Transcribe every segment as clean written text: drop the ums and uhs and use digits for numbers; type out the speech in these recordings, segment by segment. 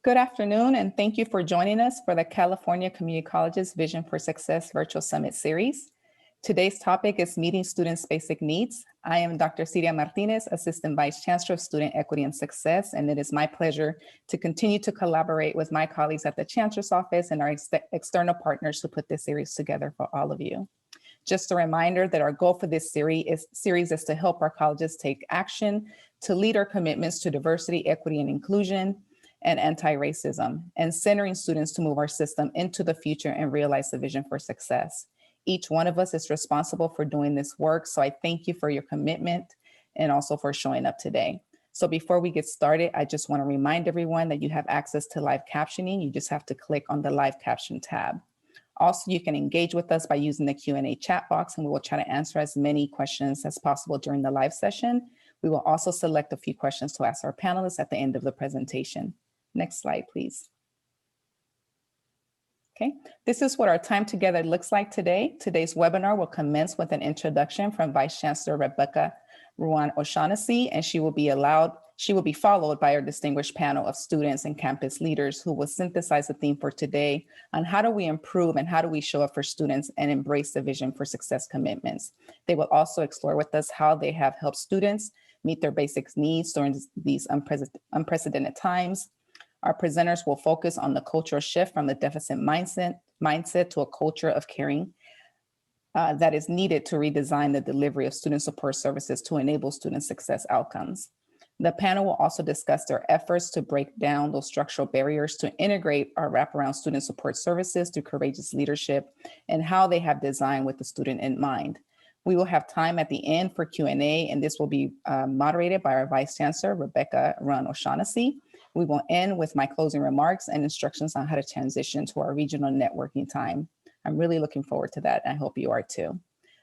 Good afternoon, and thank you for joining us for the California Community College's Vision for Success Virtual Summit Series. Today's topic is Meeting Students' Basic Needs. I am Dr. Ciria Martinez, Assistant Vice Chancellor of Student Equity and Success, and it is my pleasure to continue to collaborate with my colleagues at the Chancellor's Office and our external partners who put this series together for all of you. Just a reminder that our goal for this series is to help our colleges take action to lead our commitments to diversity, equity, and inclusion, and anti-racism, and centering students to move our system into the future and realize the vision for success. Each one of us is responsible for doing this work, so I thank you for your commitment and also for showing up today. So before we get started, I just want to remind everyone that you have access to live captioning. You just have to click on the live caption tab. Also, you can engage with us by using the Q&A chat box, and we will try to answer as many questions as possible during the live session. We will also select a few questions to ask our panelists at the end of the presentation. Next slide, please. Okay, this is what our time together looks like today. Today's webinar will commence with an introduction from Vice Chancellor Rebecca Ruan O'Shaughnessy, and she will be followed by our distinguished panel of students and campus leaders who will synthesize the theme for today on how do we improve and how do we show up for students and embrace the vision for success commitments. They will also explore with us how they have helped students meet their basic needs during these unprecedented times. Our presenters will focus on the cultural shift from the deficit mindset to a culture of caring that is needed to redesign the delivery of student support services to enable student success outcomes. The panel will also discuss their efforts to break down those structural barriers to integrate our wraparound student support services through courageous leadership and how they have designed with the student in mind. We will have time at the end for Q&A, and this will be moderated by our Vice Chancellor, Rebecca Ruan O'Shaughnessy. We will end with my closing remarks and instructions on how to transition to our regional networking time. I'm really looking forward to that. I hope you are too.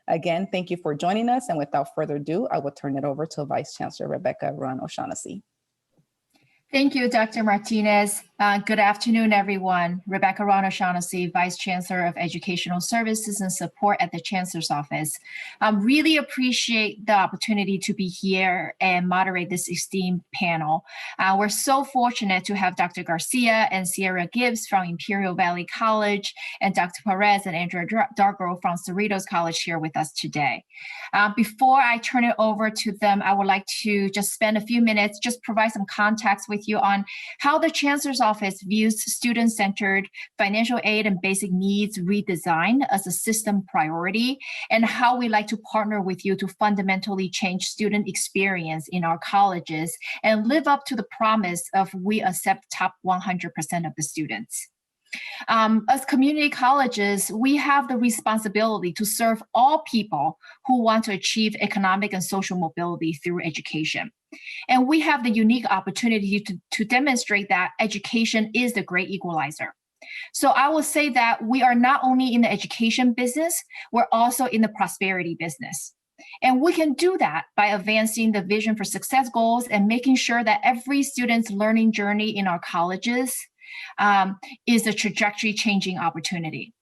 Again, thank you for joining us. And without further ado, I will turn it over to Vice Chancellor Rebecca Ruan O'Shaughnessy. Thank you, Dr. Martinez. Good afternoon, everyone. Rebecca Ruan O'Shaughnessy, Vice Chancellor of Educational Services and Support at the Chancellor's Office. Really appreciate the opportunity to be here and moderate this esteemed panel. We're so fortunate to have Dr. Garcia and Sierra Gibbs from Imperial Valley College and Dr. Perez and Andrea Dargo from Cerritos College here with us today. Before I turn it over to them, I would like to just spend a few minutes, just provide some context with you on how the Chancellor's Office views student-centered financial aid and basic needs redesign as a system priority, and how we like to partner with you to fundamentally change student experience in our colleges and live up to the promise of we accept top 100% of the students. As community colleges, we have the responsibility to serve all people who want to achieve economic and social mobility through education. And we have the unique opportunity to demonstrate that education is the great equalizer. So I will say that we are not only in the education business, we're also in the prosperity business. And we can do that by advancing the vision for success goals and making sure that every student's learning journey in our colleges is a trajectory changing opportunity.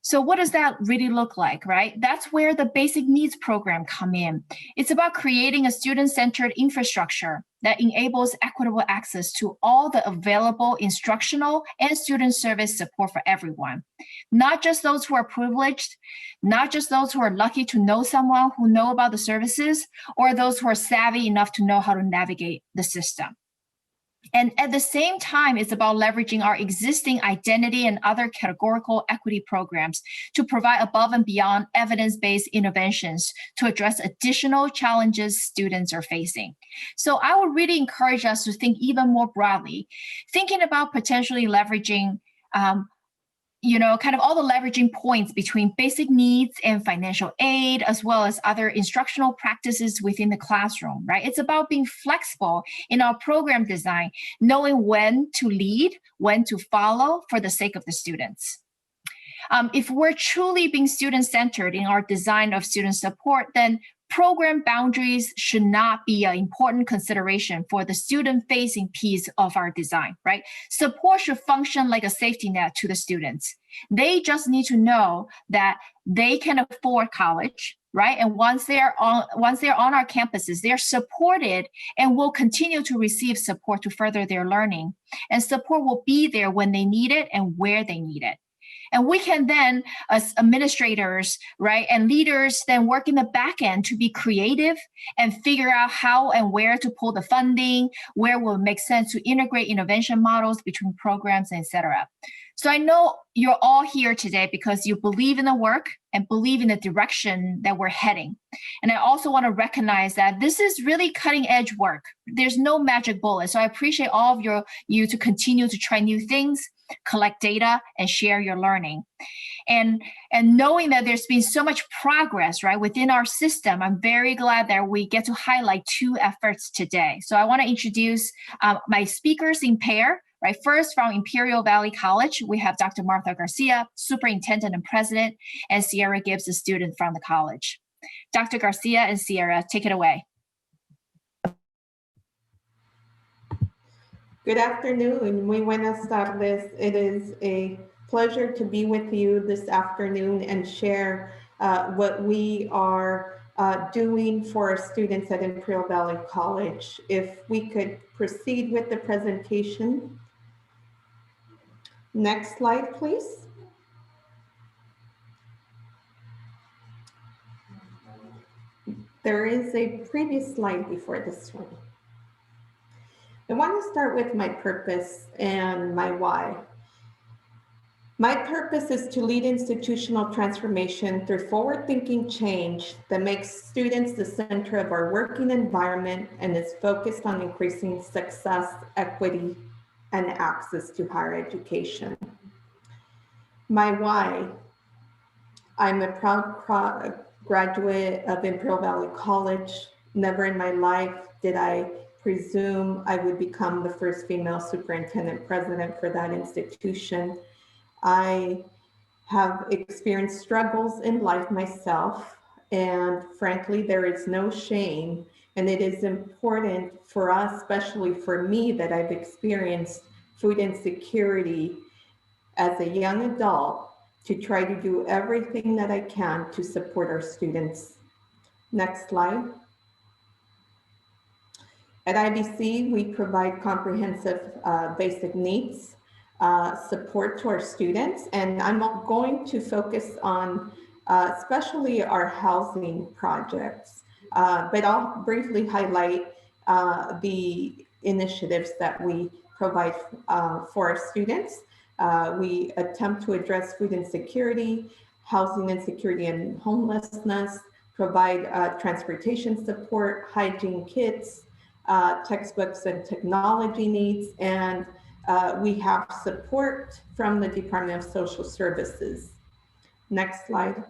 So what does that really look like, right? That's where the basic needs program come in. It's about creating a student-centered infrastructure that enables equitable access to all the available instructional and student service support for everyone. Not just those who are privileged, not just those who are lucky to know someone who know about the services, or those who are savvy enough to know how to navigate the system. And at the same time, it's about leveraging our existing identity and other categorical equity programs to provide above and beyond evidence-based interventions to address additional challenges students are facing. So I would really encourage us to think even more broadly, thinking about potentially leveraging kind of all the leveraging points between basic needs and financial aid, as well as other instructional practices within the classroom, right? It's about being flexible in our program design, knowing when to lead, when to follow for the sake of the students. If we're truly being student-centered in our design of student support, then program boundaries should not be an important consideration for the student-facing piece of our design, right? Support should function like a safety net to the students. They just need to know that they can afford college, right? And once they're on our campuses, they're supported and will continue to receive support to further their learning. And support will be there when they need it and where they need it. And we can then, as administrators, right, and leaders, then work in the back end to be creative and figure out how and where to pull the funding, where will make sense to integrate intervention models between programs, et cetera. So I know you're all here today because you believe in the work and believe in the direction that we're heading. And I also want to recognize that this is really cutting edge work. There's no magic bullet. So I appreciate all of you to continue to try new things, collect data, and share your learning. And knowing that there's been so much progress, right, within our system, I'm very glad that we get to highlight two efforts today. So I want to introduce my speakers in pair. Right, first from Imperial Valley College, we have Dr. Martha Garcia, Superintendent and President, and Sierra Gibbs, a student from the college. Dr. Garcia and Sierra, take it away. Good afternoon, muy buenas tardes. It is a pleasure to be with you this afternoon and share what we are doing for our students at Imperial Valley College. If we could proceed with the presentation. Next slide, please. There is a previous slide before this one. I want to start with my purpose and my why. My purpose is to lead institutional transformation through forward-thinking change that makes students the center of our working environment and is focused on increasing success, equity, and access to higher education. My why: I'm a proud graduate of Imperial Valley College. Never in my life did I presume I would become the first female superintendent president for that institution. I have experienced struggles in life myself, and frankly, there is no shame. And it is important for us, especially for me, that I've experienced food insecurity as a young adult, to try to do everything that I can to support our students. Next slide. At IVC, we provide comprehensive basic needs support to our students, and I'm going to focus on especially our housing projects. But I'll briefly highlight the initiatives that we provide for our students. We attempt to address food insecurity, housing insecurity and homelessness, provide transportation support, hygiene kits, textbooks and technology needs, and we have support from the Department of Social Services. Next slide.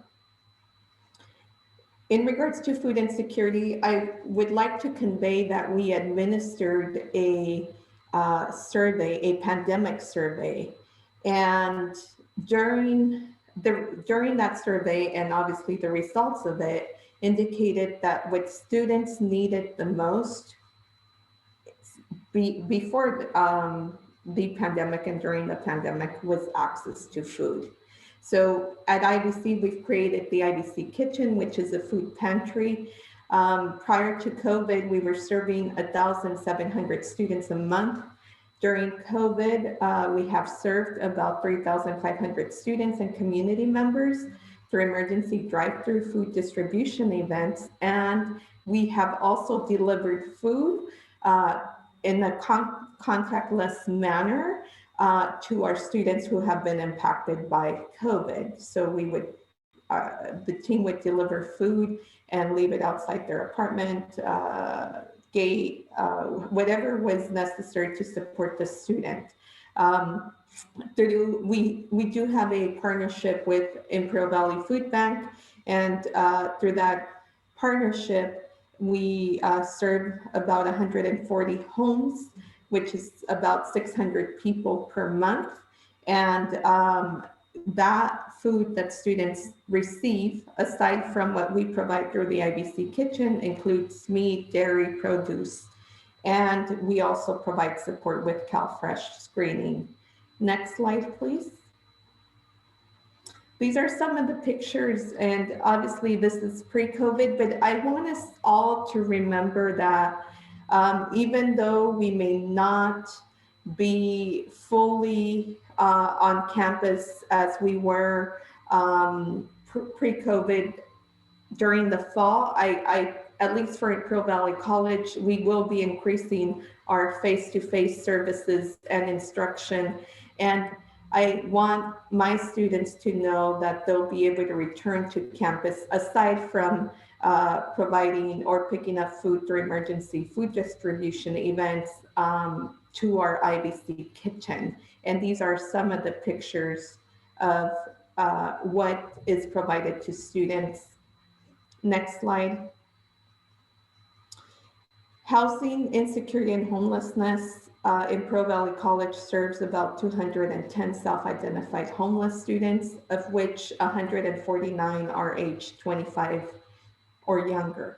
In regards to food insecurity, I would like to convey that we administered a survey, a pandemic survey. And during that survey, and obviously the results of it, indicated that what students needed the most before the pandemic and during the pandemic was access to food. So at IVC, we've created the IVC Kitchen, which is a food pantry. Prior to COVID, we were serving 1,700 students a month. During COVID, we have served about 3,500 students and community members through emergency drive-through food distribution events. And we have also delivered food in a contactless manner to our students who have been impacted by COVID. So we would, the team would deliver food and leave it outside their apartment, gate, whatever was necessary to support the student. We do have a partnership with Imperial Valley Food Bank, and through that partnership, we serve about 140 homes, which is about 600 people per month. And that food that students receive, aside from what we provide through the IBC kitchen, includes meat, dairy, produce, and we also provide support with CalFresh screening. Next slide, please. These are some of the pictures, and obviously this is pre-COVID, but I want us all to remember that even though we may not be fully on campus as we were pre-COVID during the fall, I at least for Imperial Valley College, we will be increasing our face-to-face services and instruction. And I want my students to know that they'll be able to return to campus aside from providing or picking up food through emergency food distribution events to our IBC kitchen. And these are some of the pictures of what is provided to students. Next slide. Housing, insecurity, and homelessness. Imperial Valley College serves about 210 self-identified homeless students, of which 149 are aged 25 or younger.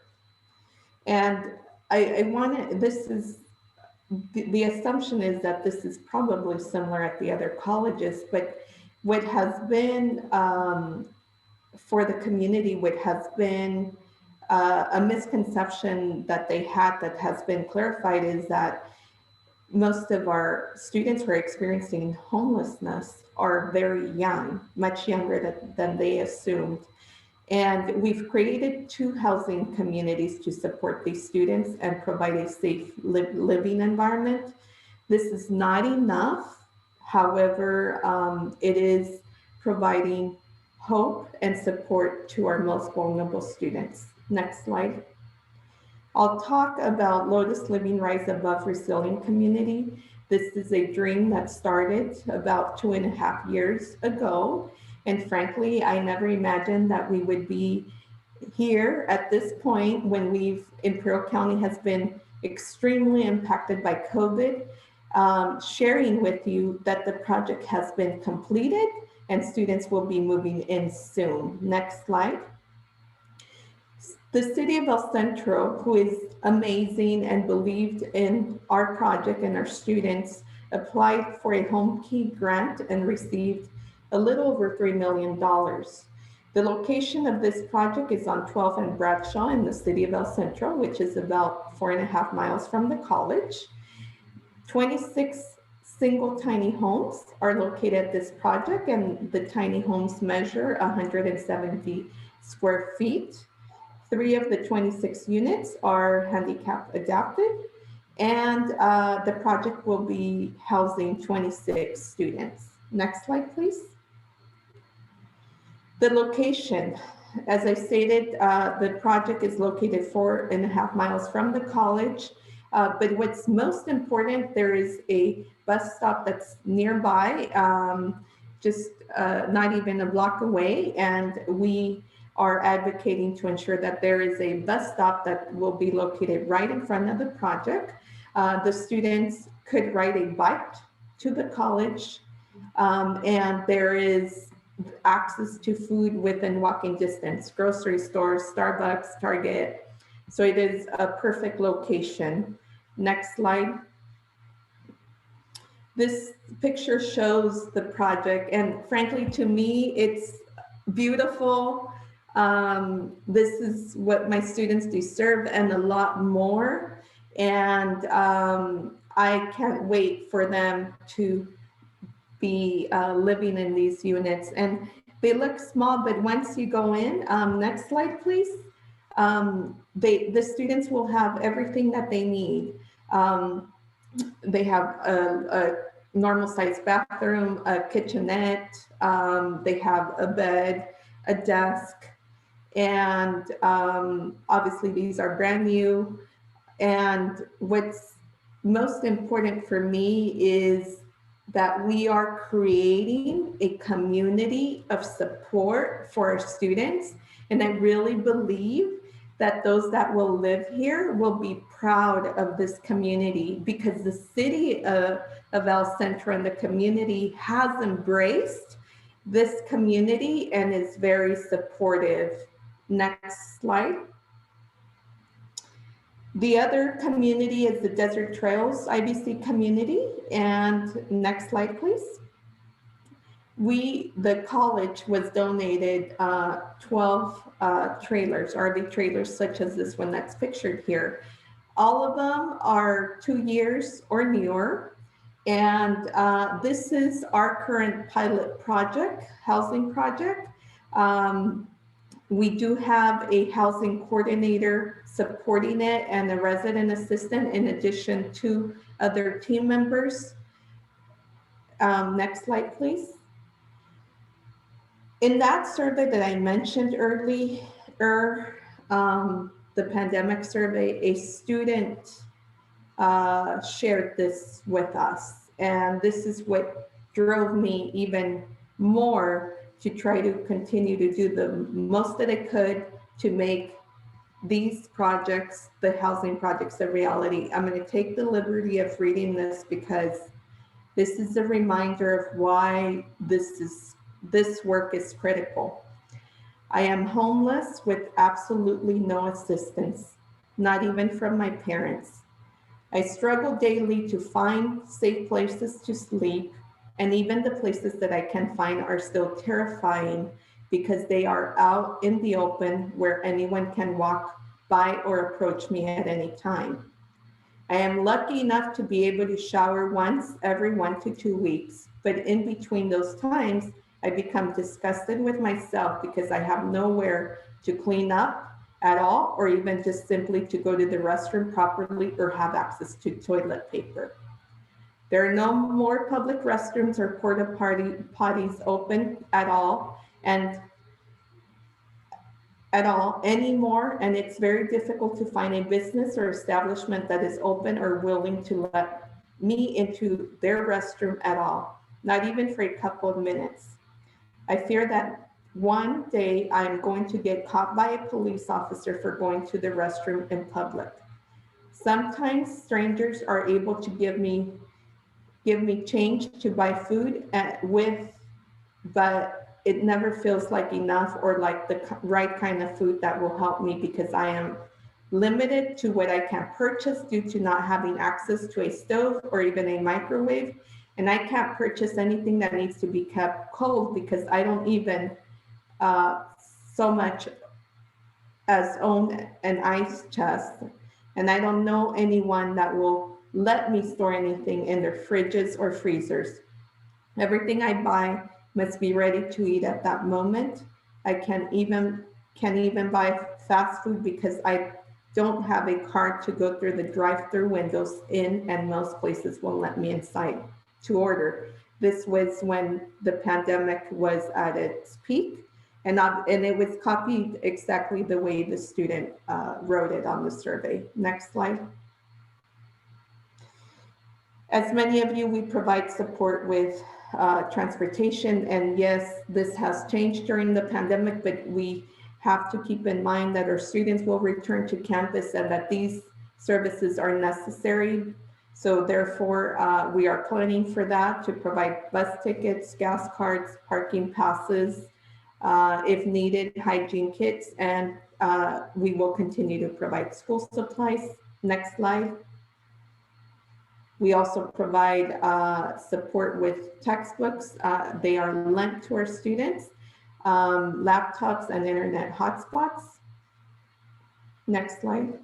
And I want to, this is, the assumption is that this is probably similar at the other colleges, but what has been, for the community, what has been a misconception that they had that has been clarified is that most of our students who are experiencing homelessness are very young, much younger than they assumed. And we've created 2 housing communities to support these students and provide a safe living environment. This is not enough. However, it is providing hope and support to our most vulnerable students. Next slide. I'll talk about Lotus Living Rise Above Resilient Community. This is a dream that started about 2.5 years ago. And frankly, I never imagined that we would be here at this point when Imperial County has been extremely impacted by COVID, sharing with you that the project has been completed and students will be moving in soon. Next slide. The city of El Centro, who is amazing and believed in our project and our students, applied for a home key grant and received a little over $3 million. The location of this project is on 12th and Bradshaw in the city of El Centro, which is about 4.5 miles from the college. 26 single tiny homes are located at this project, and the tiny homes measure 170 square feet. 3 of the 26 units are handicap adapted, and the project will be housing 26 students. Next slide, please. The location, as I stated, the project is located 4.5 miles from the college, but what's most important, there is a bus stop that's nearby, just not even a block away, and we are advocating to ensure that there is a bus stop that will be located right in front of the project. The students could ride a bike to the college, and there is access to food within walking distance, grocery stores, Starbucks, Target. So it is a perfect location. Next slide. This picture shows the project, and frankly, to me, it's beautiful. This is what my students deserve and a lot more. And I can't wait for them to be living in these units. And they look small, but once you go in, next slide, please. The students will have everything that they need. They have a normal sized bathroom, a kitchenette, they have a bed, a desk, and obviously these are brand new. And what's most important for me is that we are creating a community of support for our students. And I really believe that those that will live here will be proud of this community, because the city of El Centro and the community has embraced this community and is very supportive. Next slide. The other community is the Desert Trails IBC community. And next slide, please. The college was donated 12 trailers, RV trailers, such as this one that's pictured here. All of them are 2 years or newer. And this is our current pilot project, housing project. We do have a housing coordinator supporting it and a resident assistant in addition to other team members. Next slide, please. In that survey that I mentioned earlier, the pandemic survey, a student shared this with us. And this is what drove me even more to try to continue to do the most that I could to make these projects, the housing projects, a reality. I'm going to take the liberty of reading this because this is a reminder of why this work is critical. I am homeless with absolutely no assistance, not even from my parents. I struggle daily to find safe places to sleep, and even the places that I can find are still terrifying because they are out in the open where anyone can walk by or approach me at any time. I am lucky enough to be able to shower once every 1 to 2 weeks, but in between those times, I become disgusted with myself because I have nowhere to clean up at all, or even just simply to go to the restroom properly or have access to toilet paper. There are no more public restrooms or porta potties open at all anymore, and it's very difficult to find a business or establishment that is open or willing to let me into their restroom at all, not even for a couple of minutes. I fear that one day I'm going to get caught by a police officer for going to the restroom in public. Sometimes strangers are able to give me change to buy food but it never feels like enough or like the right kind of food that will help me because I am limited to what I can purchase due to not having access to a stove or even a microwave. And I can't purchase anything that needs to be kept cold because I don't even so much as own an ice chest. And I don't know anyone that will let me store anything in their fridges or freezers. Everything I buy must be ready to eat at that moment. I can't even buy fast food because I don't have a card to go through the drive-through windows in, and most places won't let me inside to order. This was when the pandemic was at its peak, and it was copied exactly the way the student wrote it on the survey. Next slide. As many of you, we provide support with transportation, and yes, this has changed during the pandemic, but we have to keep in mind that our students will return to campus and that these services are necessary. So therefore, we are planning for that to provide bus tickets, gas cards, parking passes, if needed, hygiene kits, and we will continue to provide school supplies. Next slide. We also provide support with textbooks. They are lent to our students, laptops and internet hotspots. Next slide.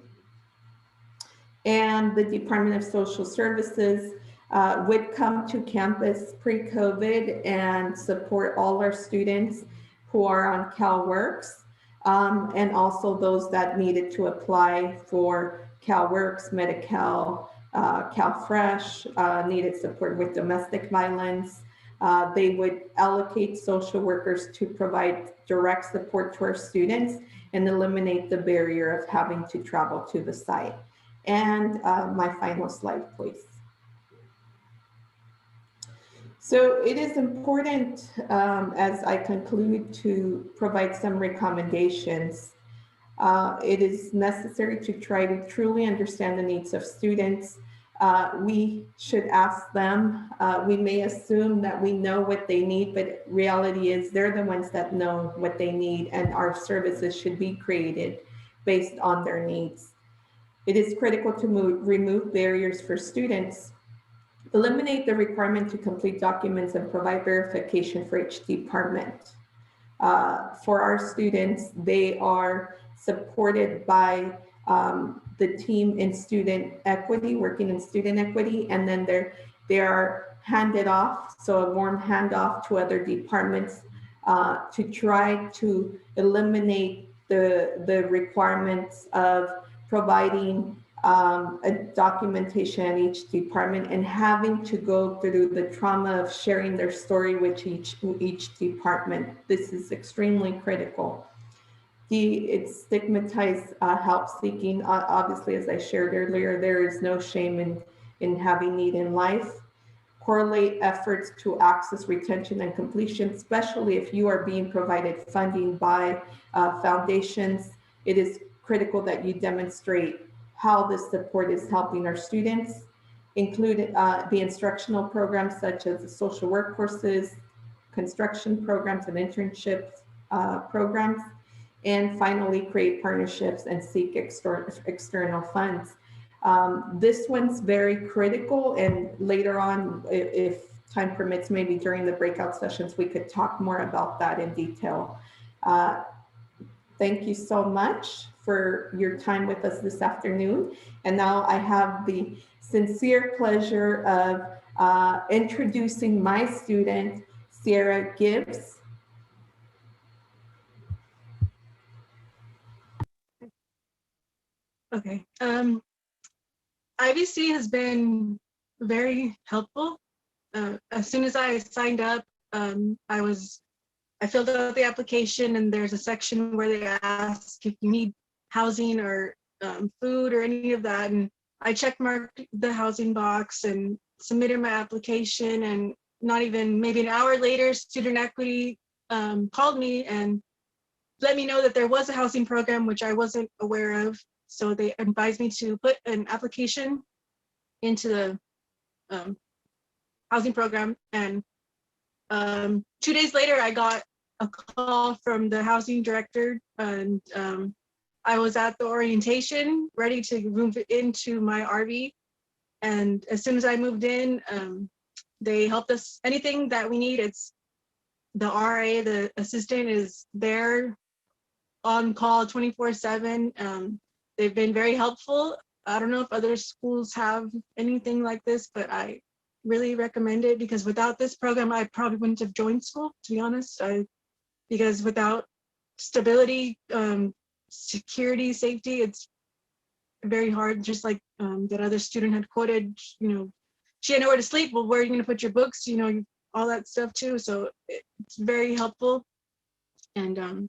And the Department of Social Services would come to campus pre-COVID and support all our students who are on CalWorks, and also those that needed to apply for CalWorks, Medi-Cal, CalFresh, needed support with domestic violence. They would allocate social workers to provide direct support to our students and eliminate the barrier of having to travel to the site. And my final slide, please. So it is important, as I conclude, to provide some recommendations. It is necessary to try to truly understand the needs of students. we should ask them. We may assume that we know what they need, but reality is they're the ones that know what they need, and our services should be created based on their needs. It is critical to remove barriers for students, eliminate the requirement to complete documents, and provide verification for each department. For our students, they are supported by the team in student equity, working in student equity, and then they are handed off, so a warm handoff to other departments to try to eliminate the requirements of providing a documentation at each department and having to go through the trauma of sharing their story with each department. This is extremely critical. It's stigmatized help seeking. Obviously, as I shared earlier, there is no shame in having need in life. Correlate efforts to access, retention, and completion, especially if you are being provided funding by foundations. It is critical that you demonstrate how this support is helping our students. Include the instructional programs such as the social work courses, construction programs, and internships programs. And finally, create partnerships and seek external funds. This one's very critical, and later on, if time permits, maybe during the breakout sessions, we could talk more about that in detail. Thank you so much for your time with us this afternoon. And now I have the sincere pleasure of introducing my student, Sierra Gibbs. Okay. IBC has been very helpful. As soon as I signed up, I filled out the application, and there's a section where they ask if you need housing or food or any of that. And I checkmarked the housing box and submitted my application. And not even maybe an hour later, Student Equity called me and let me know that there was a housing program, which I wasn't aware of. So they advised me to put an application into the housing program. And 2 days later, I got a call from the housing director, and I was at the orientation ready to move into my RV. And as soon as I moved in, they helped us. Anything that we need, it's the RA, the assistant, is there on call 24/7. They've been very helpful. I don't know if other schools have anything like this, but I really recommend it, because without this program, I probably wouldn't have joined school, to be honest. Because without stability, security, safety, it's very hard. Just like that other student had quoted, she had nowhere to sleep. Well, where are you going to put your books? All that stuff too. So it's very helpful. And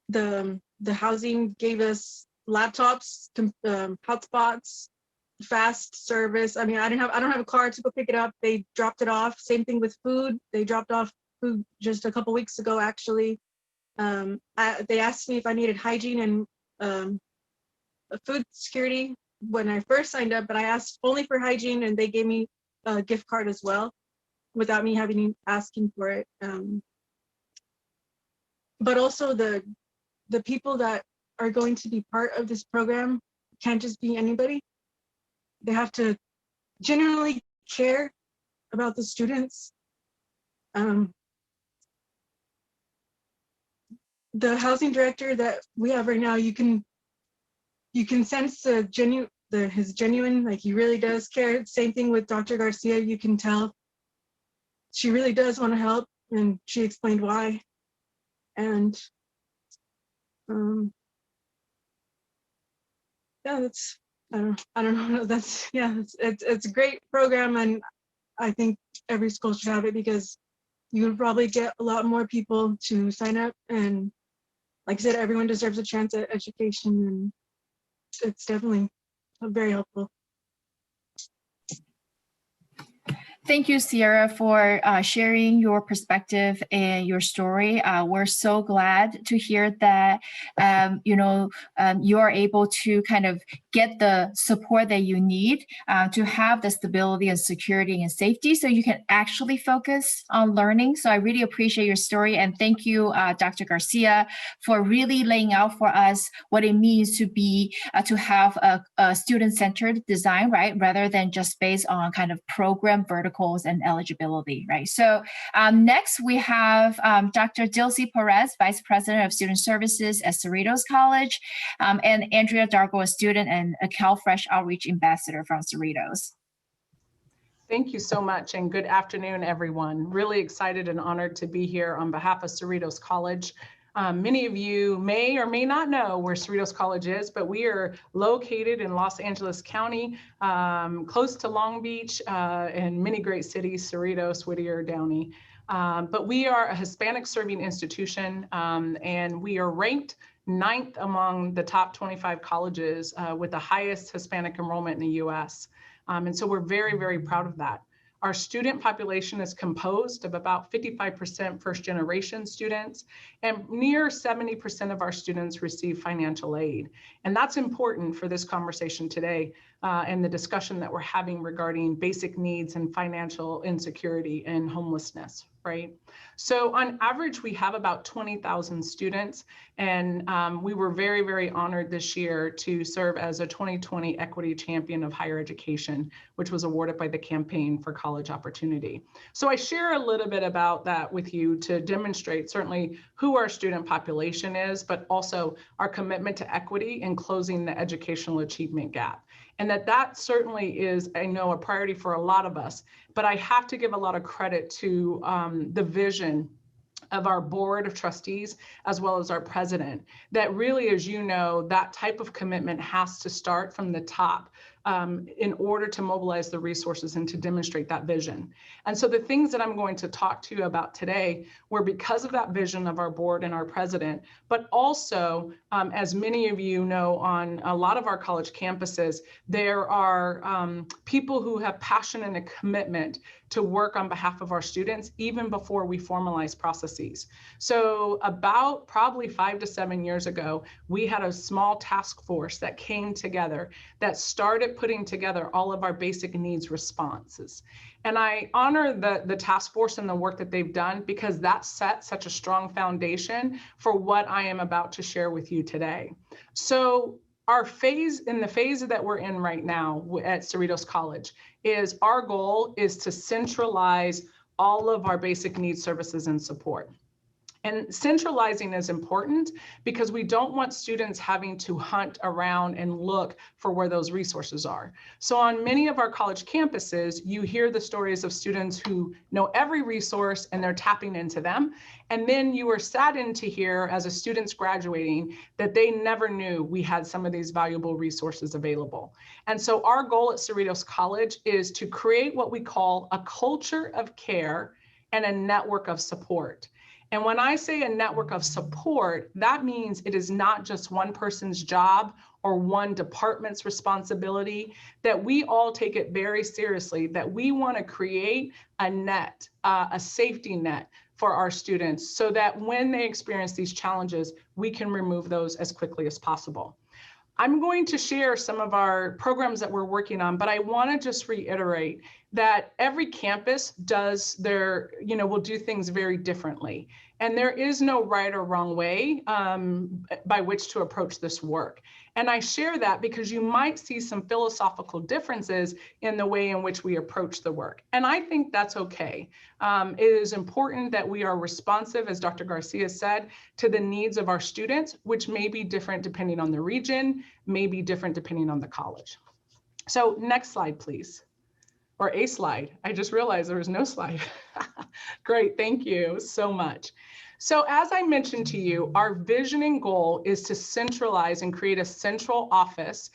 the housing gave us laptops, hotspots, fast service. I mean, I don't have a car to go pick it up. They dropped it off. Same thing with food. They dropped off food just a couple weeks ago, actually. They asked me if I needed hygiene and food security when I first signed up, but I asked only for hygiene, and they gave me a gift card as well, without me asking for it. But also the people that are going to be part of this program can't just be anybody. They have to genuinely care about the students. The housing director that we have right now, you can sense his genuine, like, he really does care. Same thing with Dr. Garcia. You can tell she really does want to help, and she explained why. And yeah, that's, I don't know. That's, yeah, it's a great program, and I think every school should have it, because you would probably get a lot more people to sign up. And like I said, everyone deserves a chance at education, and it's definitely very helpful. Thank you, Sierra, for sharing your perspective and your story. We're so glad to hear that, you are able to kind of get the support that you need to have the stability and security and safety so you can actually focus on learning. So I really appreciate your story. And thank you, Dr. Garcia, for really laying out for us what it means to be, to have a student-centered design, right? Rather than just based on kind of program verticals and eligibility, right? So next we have Dr. Dilcy Perez, Vice President of Student Services at Cerritos College, and Andrea Dargo, a student and a CalFresh Outreach Ambassador from Cerritos. Thank you so much, and good afternoon, everyone. Really excited and honored to be here on behalf of Cerritos College. Many of you may or may not know where Cerritos College is, but we are located in Los Angeles County, close to Long Beach, and many great cities, Cerritos, Whittier, Downey. But we are a Hispanic serving institution, and we are ranked 9th among the top 25 colleges with the highest Hispanic enrollment in the US. And so we're very, very proud of that. Our student population is composed of about 55% first-generation students, and near 70% of our students receive financial aid. And that's important for this conversation today and the discussion that we're having regarding basic needs and financial insecurity and homelessness, right? So on average, we have about 20,000 students, and we were very, very honored this year to serve as a 2020 Equity Champion of Higher Education, which was awarded by the Campaign for College Opportunity. So I share a little bit about that with you to demonstrate certainly who our student population is, but also our commitment to equity and closing the educational achievement gap. And that certainly is, I know, a priority for a lot of us, but I have to give a lot of credit to the vision of our board of trustees, as well as our president, that really, as you know, that type of commitment has to start from the top in order to mobilize the resources and to demonstrate that vision. And so the things that I'm going to talk to you about today were because of that vision of our board and our president, but also, as many of you know, on a lot of our college campuses, there are people who have passion and a commitment to work on behalf of our students, even before we formalize processes. So about probably 5 to 7 years ago, we had a small task force that came together that started putting together all of our basic needs responses. And I honor the task force and the work that they've done, because that set such a strong foundation for what I am about to share with you today. So our phase, in the phase that we're in right now at Cerritos College, is our goal is to centralize all of our basic needs services and support. And centralizing is important because we don't want students having to hunt around and look for where those resources are. So on many of our college campuses, you hear the stories of students who know every resource and they're tapping into them. And then you are saddened to hear, as a student's graduating, that they never knew we had some of these valuable resources available. And so our goal at Cerritos College is to create what we call a culture of care and a network of support. And when I say a network of support, that means it is not just one person's job or one department's responsibility, that we all take it very seriously, that we want to create a net, a safety net for our students, so that when they experience these challenges, we can remove those as quickly as possible. I'm going to share some of our programs that we're working on, but I want to just reiterate that every campus does their, will do things very differently. And there is no right or wrong way by which to approach this work. And I share that because you might see some philosophical differences in the way in which we approach the work. And I think that's okay. It is important that we are responsive, as Dr. Garcia said, to the needs of our students, which may be different depending on the region, may be different depending on the college. So next slide, please. Or a slide. I just realized there was no slide. Great, thank you so much. So as I mentioned to you, our vision and goal is to centralize and create a central office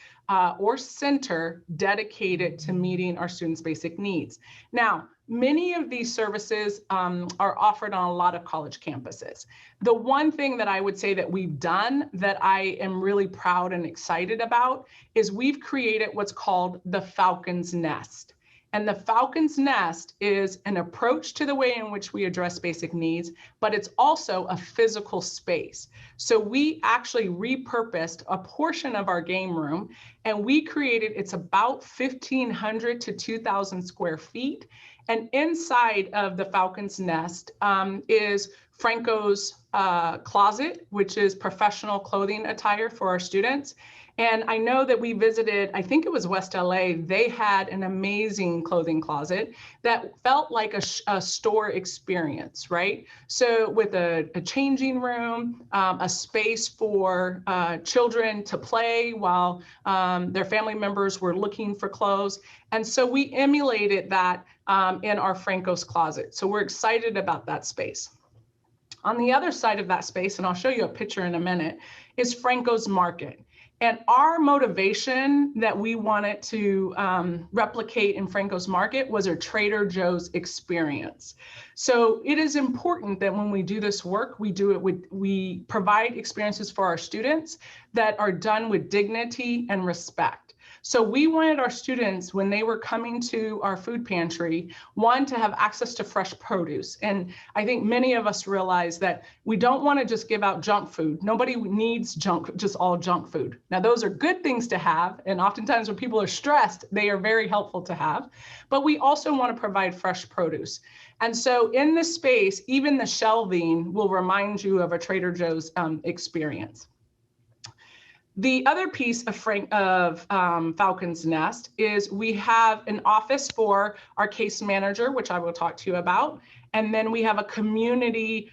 or center dedicated to meeting our students' basic needs. Now, many of these services are offered on a lot of college campuses. The one thing that I would say that we've done that I am really proud and excited about is we've created what's called the Falcons Nest. And the Falcons Nest is an approach to the way in which we address basic needs, but it's also a physical space. So we actually repurposed a portion of our game room, and we created, it's about 1,500 to 2,000 square feet. And inside of the Falcons Nest is Franco's closet, which is professional clothing attire for our students. And I know that we visited, I think it was West LA, they had an amazing clothing closet that felt like a store experience, right? So with a changing room, a space for children to play while their family members were looking for clothes. And so we emulated that in our Franco's closet. So we're excited about that space. On the other side of that space, and I'll show you a picture in a minute, is Franco's Market. And our motivation that we wanted to replicate in Franco's Market was a Trader Joe's experience. So it is important that when we do this work, we provide experiences for our students that are done with dignity and respect. So we wanted our students, when they were coming to our food pantry, one, to have access to fresh produce. And I think many of us realize that we don't want to just give out junk food. Nobody needs just all junk food. Now, those are good things to have. And oftentimes when people are stressed, they are very helpful to have. But we also want to provide fresh produce. And so in this space, even the shelving will remind you of a Trader Joe's experience. The other piece of Falcons Nest is we have an office for our case manager, which I will talk to you about. And then we have a community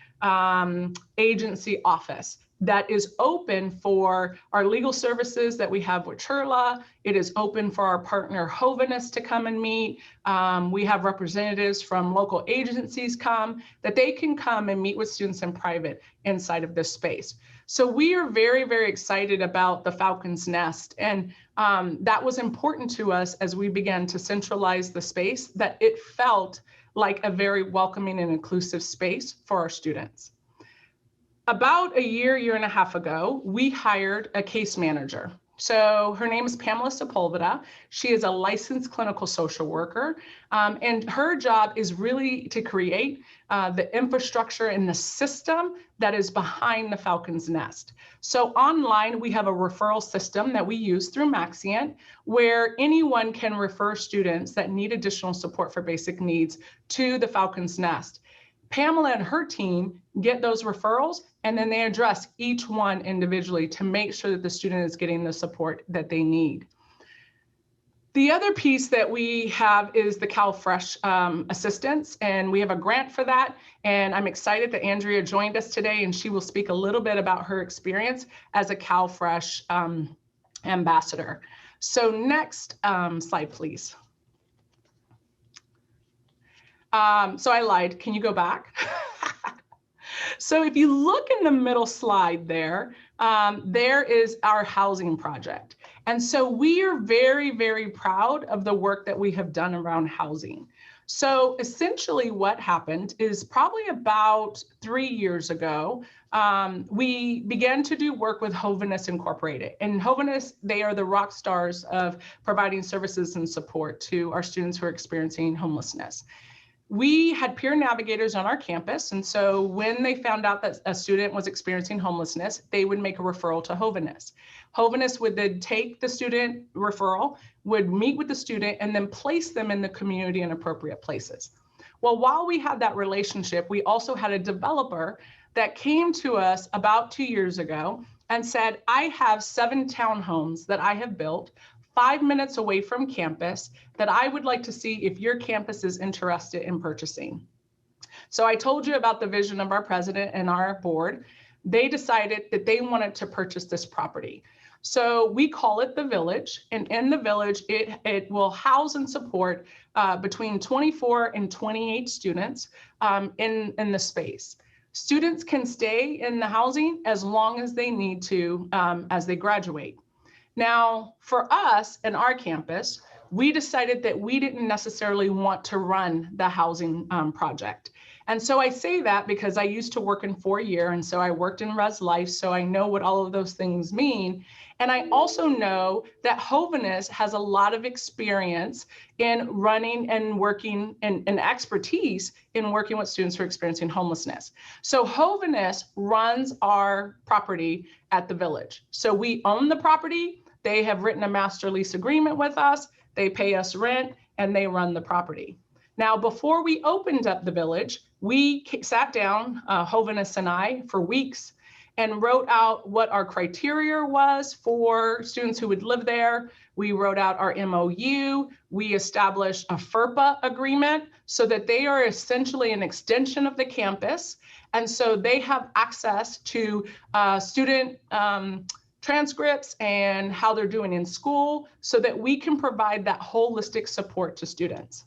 agency office that is open for our legal services that we have with CHRLA. It is open for our partner Homelessness to come and meet. We have representatives from local agencies that they can come and meet with students in private inside of this space. So we are very, very excited about the Falcons Nest. And that was important to us as we began to centralize the space, that it felt like a very welcoming and inclusive space for our students. About a year and a half ago, we hired a case manager. So her name is Pamela Sepulveda. She is a licensed clinical social worker, and her job is really to create the infrastructure and the system that is behind the Falcons Nest. So online, we have a referral system that we use through Maxient, where anyone can refer students that need additional support for basic needs to the Falcons Nest. Pamela and her team get those referrals, and then they address each one individually to make sure that the student is getting the support that they need. The other piece that we have is the CalFresh assistance, and we have a grant for that. And I'm excited that Andrea joined us today, and she will speak a little bit about her experience as a CalFresh ambassador. So next slide, please. So I lied. Can you go back? So if you look in the middle slide there, there is our housing project. And so we are very, very proud of the work that we have done around housing. So essentially what happened is probably about 3 years ago, we began to do work with Homelessness Incorporated. And Homelessness, they are the rock stars of providing services and support to our students who are experiencing homelessness. We had peer navigators on our campus, and so when they found out that a student was experiencing homelessness, they would make a referral to Homelessness. Homelessness would then take the student referral, would meet with the student, and then place them in the community in appropriate places. Well, while we had that relationship, we also had a developer that came to us about 2 years ago and said, I have 7 townhomes that I have built 5 minutes away from campus that I would like to see if your campus is interested in purchasing. So I told you about the vision of our president and our board. They decided that they wanted to purchase this property. So we call it the Village, and in the Village, it will house and support between 24 and 28 students in the space. Students can stay in the housing as long as they need to as they graduate. Now, for us and our campus, we decided that we didn't necessarily want to run the housing project. And so I say that because I used to work in 4-year, and so I worked in Res Life, so I know what all of those things mean. And I also know that Homelessness has a lot of experience in running and working and expertise in working with students who are experiencing homelessness. So Homelessness runs our property at the village. So we own the property. They have written a master lease agreement with us. They pay us rent and they run the property. Now, before we opened up the village, we sat down, Homelessness and I, for weeks and wrote out what our criteria was for students who would live there. We wrote out our MOU. We established a FERPA agreement so that they are essentially an extension of the campus. And so they have access to student transcripts and how they're doing in school so that we can provide that holistic support to students.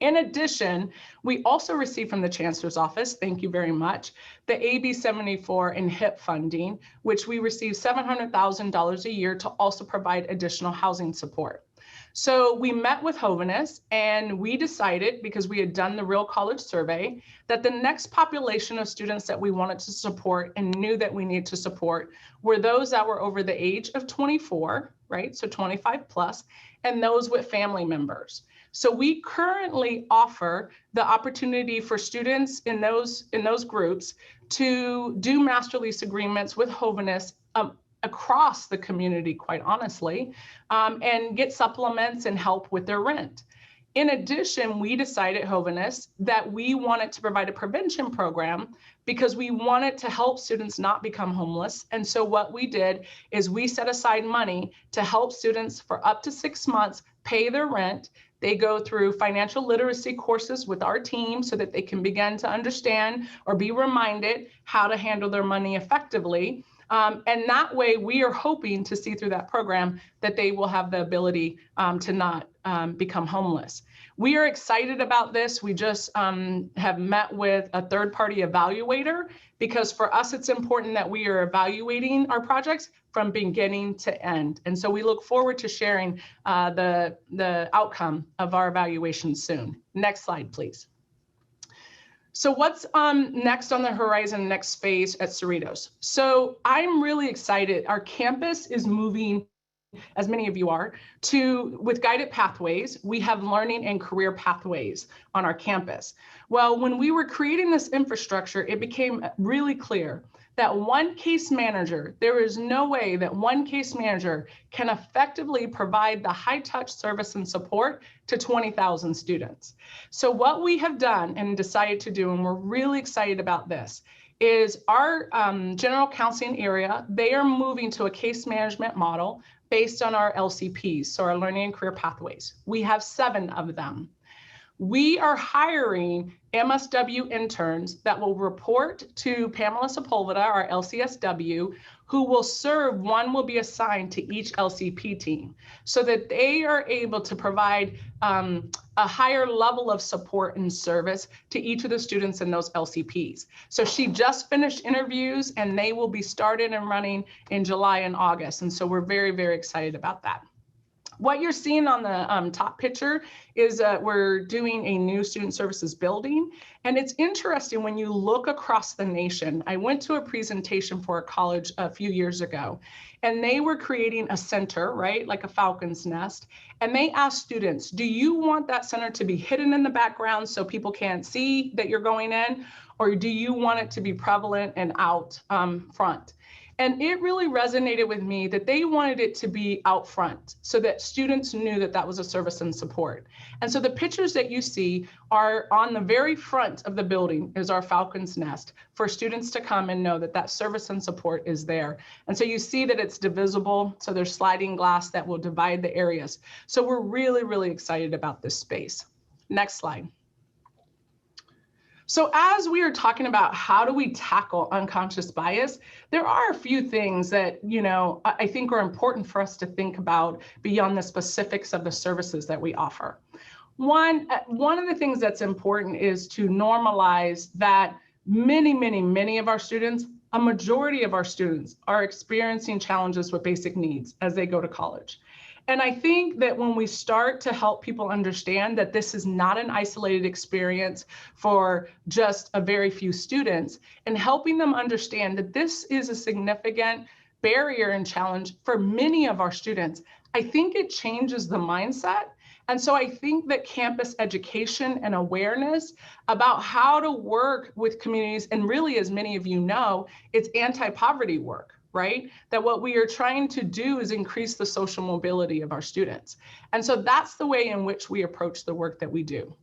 In addition, we also received from the Chancellor's office, thank you very much, the AB 74 and HIP funding, which we received $700,000 a year to also provide additional housing support. So we met with Homelessness and we decided, because we had done the Real College survey, that the next population of students that we wanted to support and knew that we needed to support were those that were over the age of 24, right? So 25 plus, and those with family members. So we currently offer the opportunity for students in those groups to do master lease agreements with Homelessness across the community, quite honestly, and get supplements and help with their rent. In addition, we decided at Homelessness that we wanted to provide a prevention program because we wanted to help students not become homeless. And so what we did is we set aside money to help students for up to 6 months pay their rent. They go through financial literacy courses with our team so that they can begin to understand or be reminded how to handle their money effectively. And that way, we are hoping to see through that program that they will have the ability to not become homeless. We are excited about this. We just have met with a third-party evaluator because for us, it's important that we are evaluating our projects from beginning to end. And so we look forward to sharing the outcome of our evaluation soon. Next slide, please. So what's next on the horizon, next phase at Cerritos? So I'm really excited. Our campus is moving, as many of you are, with guided pathways. We have learning and career pathways on our campus. Well, when we were creating this infrastructure, it became really clear that one case manager, there is no way that one case manager can effectively provide the high touch service and support to 20,000 students. So what we have done and decided to do, and we're really excited about this, is our general counseling area, they are moving to a case management model based on our LCPs, so our learning and career pathways. We have 7 of them. We are hiring MSW interns that will report to Pamela Sepulveda, our LCSW, who will serve, one will be assigned to each LCP team so that they are able to provide a higher level of support and service to each of the students in those LCPs. So she just finished interviews and they will be started and running in July and August. And so we're very, very excited about that. What you're seeing on the top picture is we're doing a new student services building. And it's interesting when you look across the nation. I went to a presentation for a college a few years ago, and they were creating a center, right, like a Falcons Nest. And they asked students, do you want that center to be hidden in the background so people can't see that you're going in? Or do you want it to be prevalent and out front? And it really resonated with me that they wanted it to be out front so that students knew that that was a service and support. And so the pictures that you see are on the very front of the building is our Falcons Nest for students to come and know that that service and support is there. And so you see that it's divisible. So there's sliding glass that will divide the areas. So we're really, really excited about this space. Next slide. So as we are talking about how do we tackle unconscious bias, there are a few things that, you know, I think are important for us to think about beyond the specifics of the services that we offer. One of the things that's important is to normalize that many of our students, a majority of our students are experiencing challenges with basic needs as they go to college. And I think that when we start to help people understand that this is not an isolated experience for just a very few students, and helping them understand that this is a significant barrier and challenge for many of our students, I think it changes the mindset. And so I think that campus education and awareness about how to work with communities, and really, as many of you know, it's anti-poverty work, right? That what we are trying to do is increase the social mobility of our students. And so that's the way in which we approach the work that we do.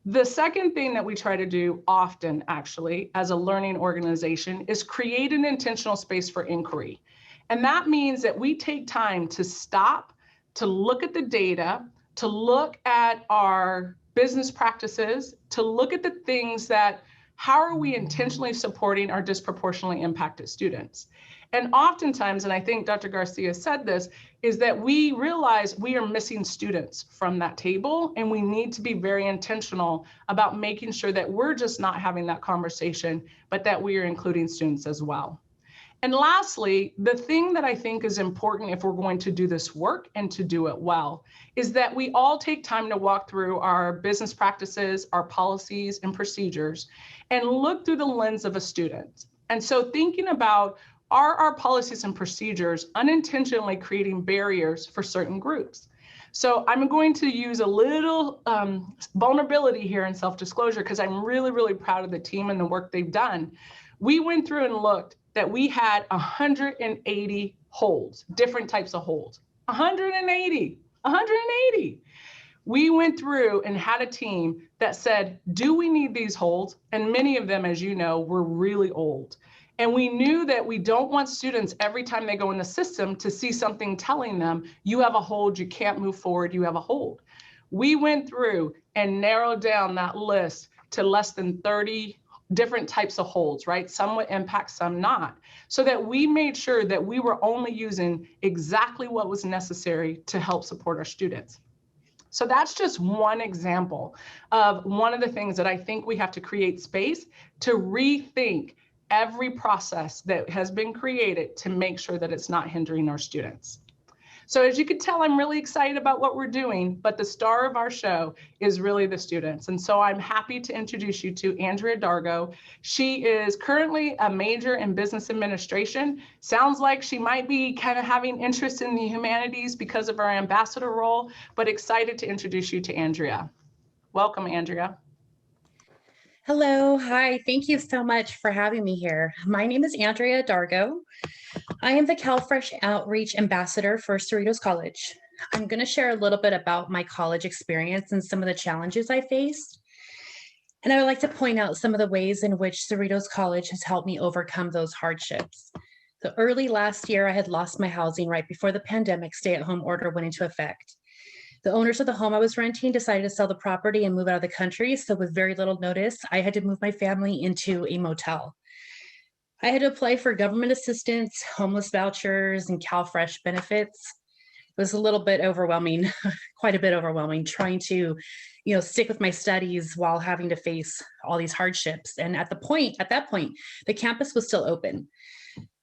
The second thing that we try to do often, actually, as a learning organization is create an intentional space for inquiry. And that means that we take time to stop, to look at the data, to look at our business practices, to look at the things that, how are we intentionally supporting our disproportionately impacted students? And oftentimes, and I think Dr. Garcia said this, is that we realize we are missing students from that table, and we need to be very intentional about making sure that we're just not having that conversation, but that we are including students as well. And lastly, the thing that I think is important if we're going to do this work and to do it well is that we all take time to walk through our business practices, our policies and procedures, and look through the lens of a student. And so thinking about, are our policies and procedures unintentionally creating barriers for certain groups? So I'm going to use a little vulnerability here and self-disclosure, because I'm really, really proud of the team and the work they've done. We went through and looked that we had 180 holds, different types of holds, 180. We went through and had a team that said, do we need these holds? And many of them, as you know, were really old. And we knew that we don't want students every time they go in the system to see something telling them, you have a hold, you can't move forward, you have a hold. We went through and narrowed down that list to less than 30 different types of holds, right? Some would impact, some not. So that we made sure that we were only using exactly what was necessary to help support our students. So that's just one example of one of the things that I think we have to create space to rethink every process that has been created to make sure that it's not hindering our students. So as you can tell, I'm really excited about what we're doing, but the star of our show is really the students. And so I'm happy to introduce you to Andrea Dargo. She is currently a major in business administration. Sounds like she might be kind of having interest in the humanities because of her ambassador role, but excited to introduce you to Andrea. Welcome, Andrea. Hello, hi, thank you so much for having me here. My name is Andrea Dargo. I am the CalFresh Outreach Ambassador for Cerritos College. I'm going to share a little bit about my college experience and some of the challenges I faced. And I would like to point out some of the ways in which Cerritos College has helped me overcome those hardships. So early last year, I had lost my housing right before the pandemic stay-at-home order went into effect. The owners of the home I was renting decided to sell the property and move out of the country. So with very little notice, I had to move my family into a motel. I had to apply for government assistance, homeless vouchers, and CalFresh benefits. It was a little bit overwhelming, quite a bit overwhelming, trying to, stick with my studies while having to face all these hardships. And at that point, the campus was still open.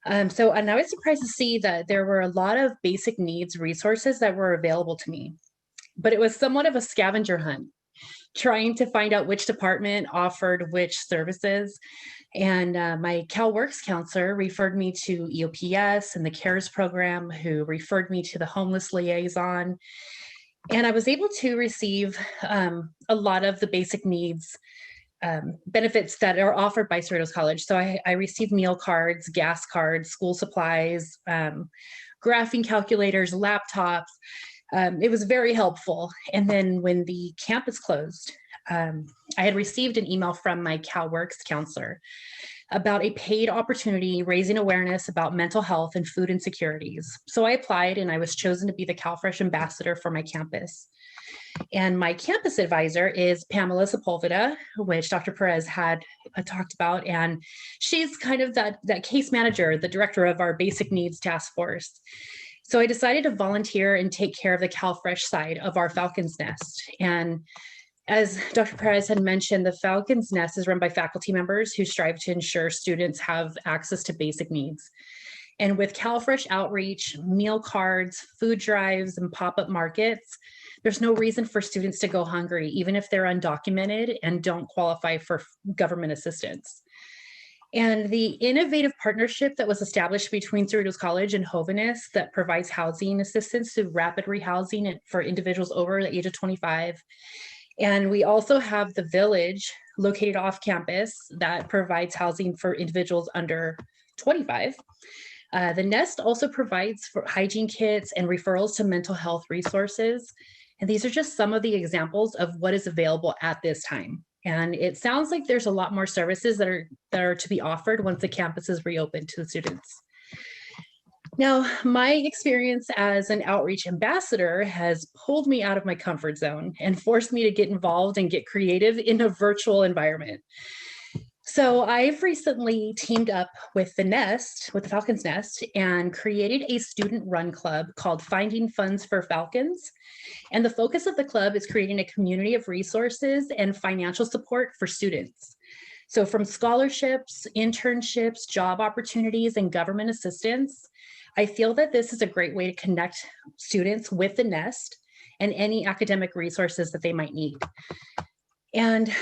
And I was surprised to see that there were a lot of basic needs resources that were available to me. But it was somewhat of a scavenger hunt, trying to find out which department offered which services. And my CalWorks counselor referred me to EOPS and the CARES program, who referred me to the homeless liaison. And I was able to receive a lot of the basic needs benefits that are offered by Cerritos College. So I received meal cards, gas cards, school supplies, graphing calculators, laptops. It was very helpful. And then when the campus closed, I had received an email from my CalWorks counselor about a paid opportunity raising awareness about mental health and food insecurities. So I applied and I was chosen to be the CalFresh ambassador for my campus. And my campus advisor is Pamela Sepulveda, which Dr. Perez had talked about. And she's kind of that case manager, the director of our basic needs task force. So I decided to volunteer and take care of the CalFresh side of our Falcons Nest. And as Dr. Perez had mentioned, the Falcons Nest is run by faculty members who strive to ensure students have access to basic needs. And with CalFresh outreach, meal cards, food drives, and pop-up markets, there's no reason for students to go hungry, even if they're undocumented and don't qualify for government assistance. And the innovative partnership that was established between Cerritos College and Homelessness that provides housing assistance through rapid rehousing for individuals over the age of 25. And we also have the Village located off campus that provides housing for individuals under 25. The Nest also provides for hygiene kits and referrals to mental health resources. And these are just some of the examples of what is available at this time. And it sounds like there's a lot more services that are to be offered once the campus is reopened to the students. Now, my experience as an outreach ambassador has pulled me out of my comfort zone and forced me to get involved and get creative in a virtual environment. So I've recently teamed up with the Nest, with the Falcons Nest, and created a student-run club called Finding Funds for Falcons. And the focus of the club is creating a community of resources and financial support for students. So from scholarships, internships, job opportunities, and government assistance, I feel that this is a great way to connect students with the Nest and any academic resources that they might need. And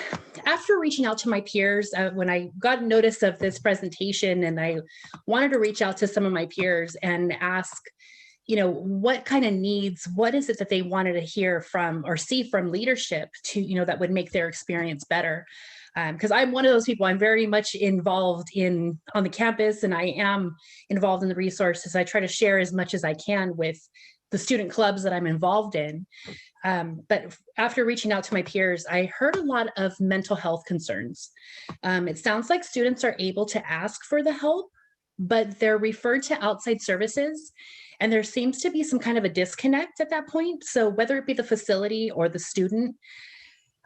after reaching out to my peers, when I got notice of this presentation, and I wanted to reach out to some of my peers and ask, what kind of needs, what is it that they wanted to hear from or see from leadership to, that would make their experience better. Because I'm one of those people, I'm very much involved on the campus, and I am involved in the resources. I try to share as much as I can with the student clubs that I'm involved in. But after reaching out to my peers, I heard a lot of mental health concerns. It sounds like students are able to ask for the help, but they're referred to outside services, and there seems to be some kind of a disconnect at that point. So whether it be the facility or the student,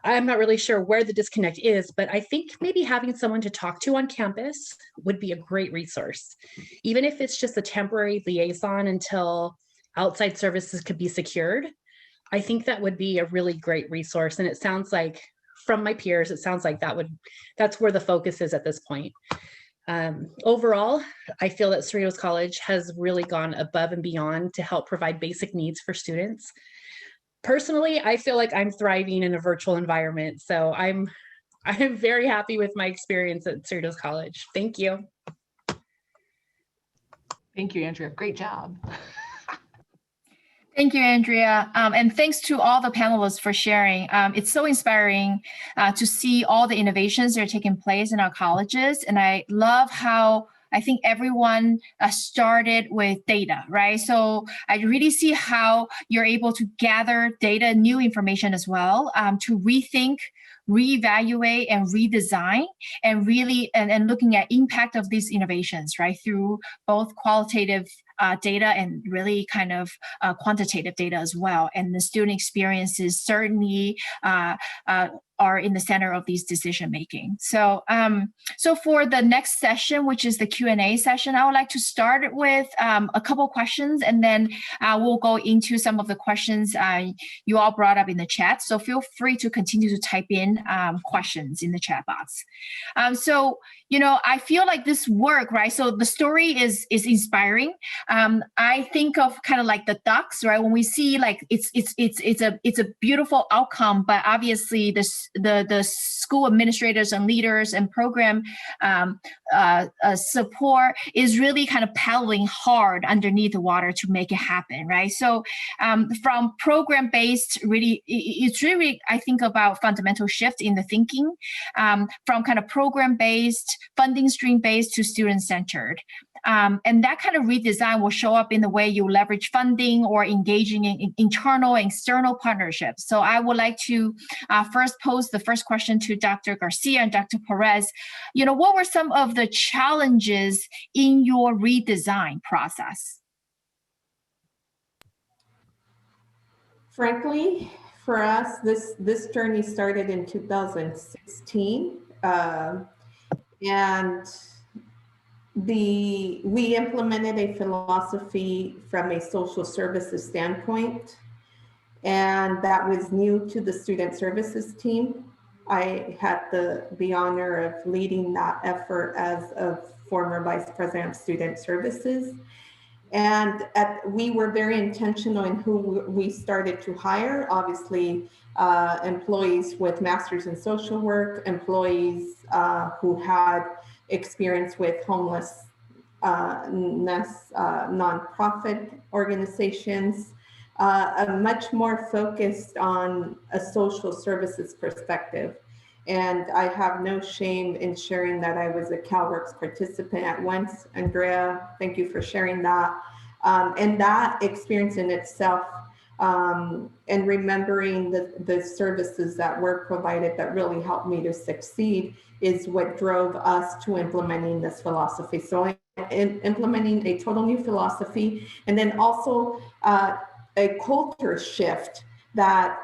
I'm not really sure where the disconnect is, but I think maybe having someone to talk to on campus would be a great resource, even if it's just a temporary liaison until outside services could be secured. I think that would be a really great resource. And it sounds like from my peers, it sounds like that's where the focus is at this point. Overall, I feel that Cerritos College has really gone above and beyond to help provide basic needs for students. Personally, I feel like I'm thriving in a virtual environment. So I'm very happy with my experience at Cerritos College. Thank you. Thank you, Andrea. Great job. Thank you, Andrea. And thanks to all the panelists for sharing. It's so inspiring to see all the innovations that are taking place in our colleges. And I love how I think everyone started with data, right? So I really see how you're able to gather data, new information as well, to rethink, reevaluate, and redesign, and really, and looking at impact of these innovations, right? Through both qualitative data and really kind of quantitative data as well. And the student experiences certainly are in the center of these decision making. So, so for the next session, which is the Q&A session, I would like to start with a couple questions, and then we'll go into some of the questions you all brought up in the chat. So feel free to continue to type in questions in the chat box. So, I feel like this work, right? So the story is inspiring. I think of kind of like the ducks, right? When we see like it's a beautiful outcome, but obviously the school administrators and leaders and program support is really kind of paddling hard underneath the water to make it happen, right? So from program-based, really, it's really, I think about fundamental shift in the thinking from kind of program-based, funding stream-based to student-centered. And that kind of redesign will show up in the way you leverage funding or engaging in internal and external partnerships. So I would like to first pose the first question to Dr. Garcia and Dr. Perez. What were some of the challenges in your redesign process? Frankly, for us, this journey started in 2016, and we implemented a philosophy from a social services standpoint, and that was new to the student services team. I had the honor of leading that effort as a former Vice President of Student Services. And we were very intentional in who we started to hire. Obviously, employees with masters in social work, employees who had experience with homelessness, nonprofit organizations, much more focused on a social services perspective. And I have no shame in sharing that I was a CalWorks participant at once. Andrea, thank you for sharing that. And that experience in itself, and remembering the services that were provided that really helped me to succeed, is what drove us to implementing this philosophy. So implementing a total new philosophy, and then also a culture shift that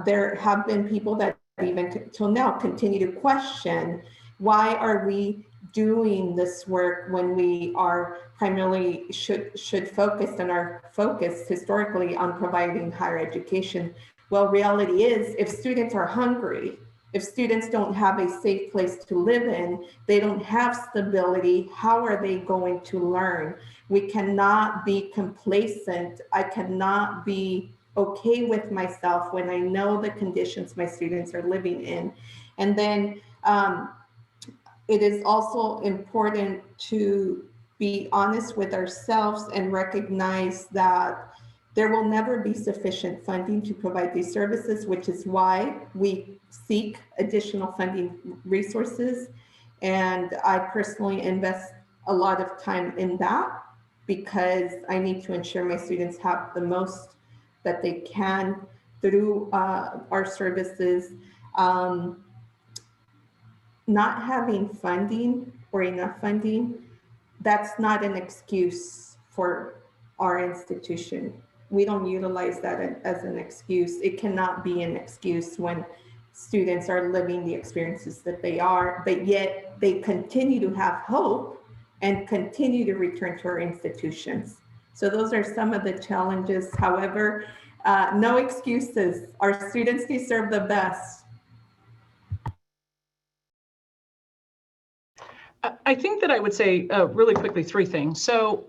there have been people that even till now continue to question, why are we doing this work when we are primarily should focus on our focus historically on providing higher education? Well, reality is, if students are hungry, if students don't have a safe place to live in, they don't have stability, how are they going to learn? We cannot be complacent. I cannot be okay with myself when I know the conditions my students are living in. And then it is also important to be honest with ourselves and recognize that there will never be sufficient funding to provide these services, which is why we seek additional funding resources. And I personally invest a lot of time in that, because I need to ensure my students have the most that they can through our services. Not having funding or enough funding, that's not an excuse for our institution. We don't utilize that as an excuse. It cannot be an excuse when students are living the experiences that they are, but yet they continue to have hope and continue to return to our institutions. So those are some of the challenges. However, no excuses. Our students deserve the best. I think that I would say really quickly 3 things. So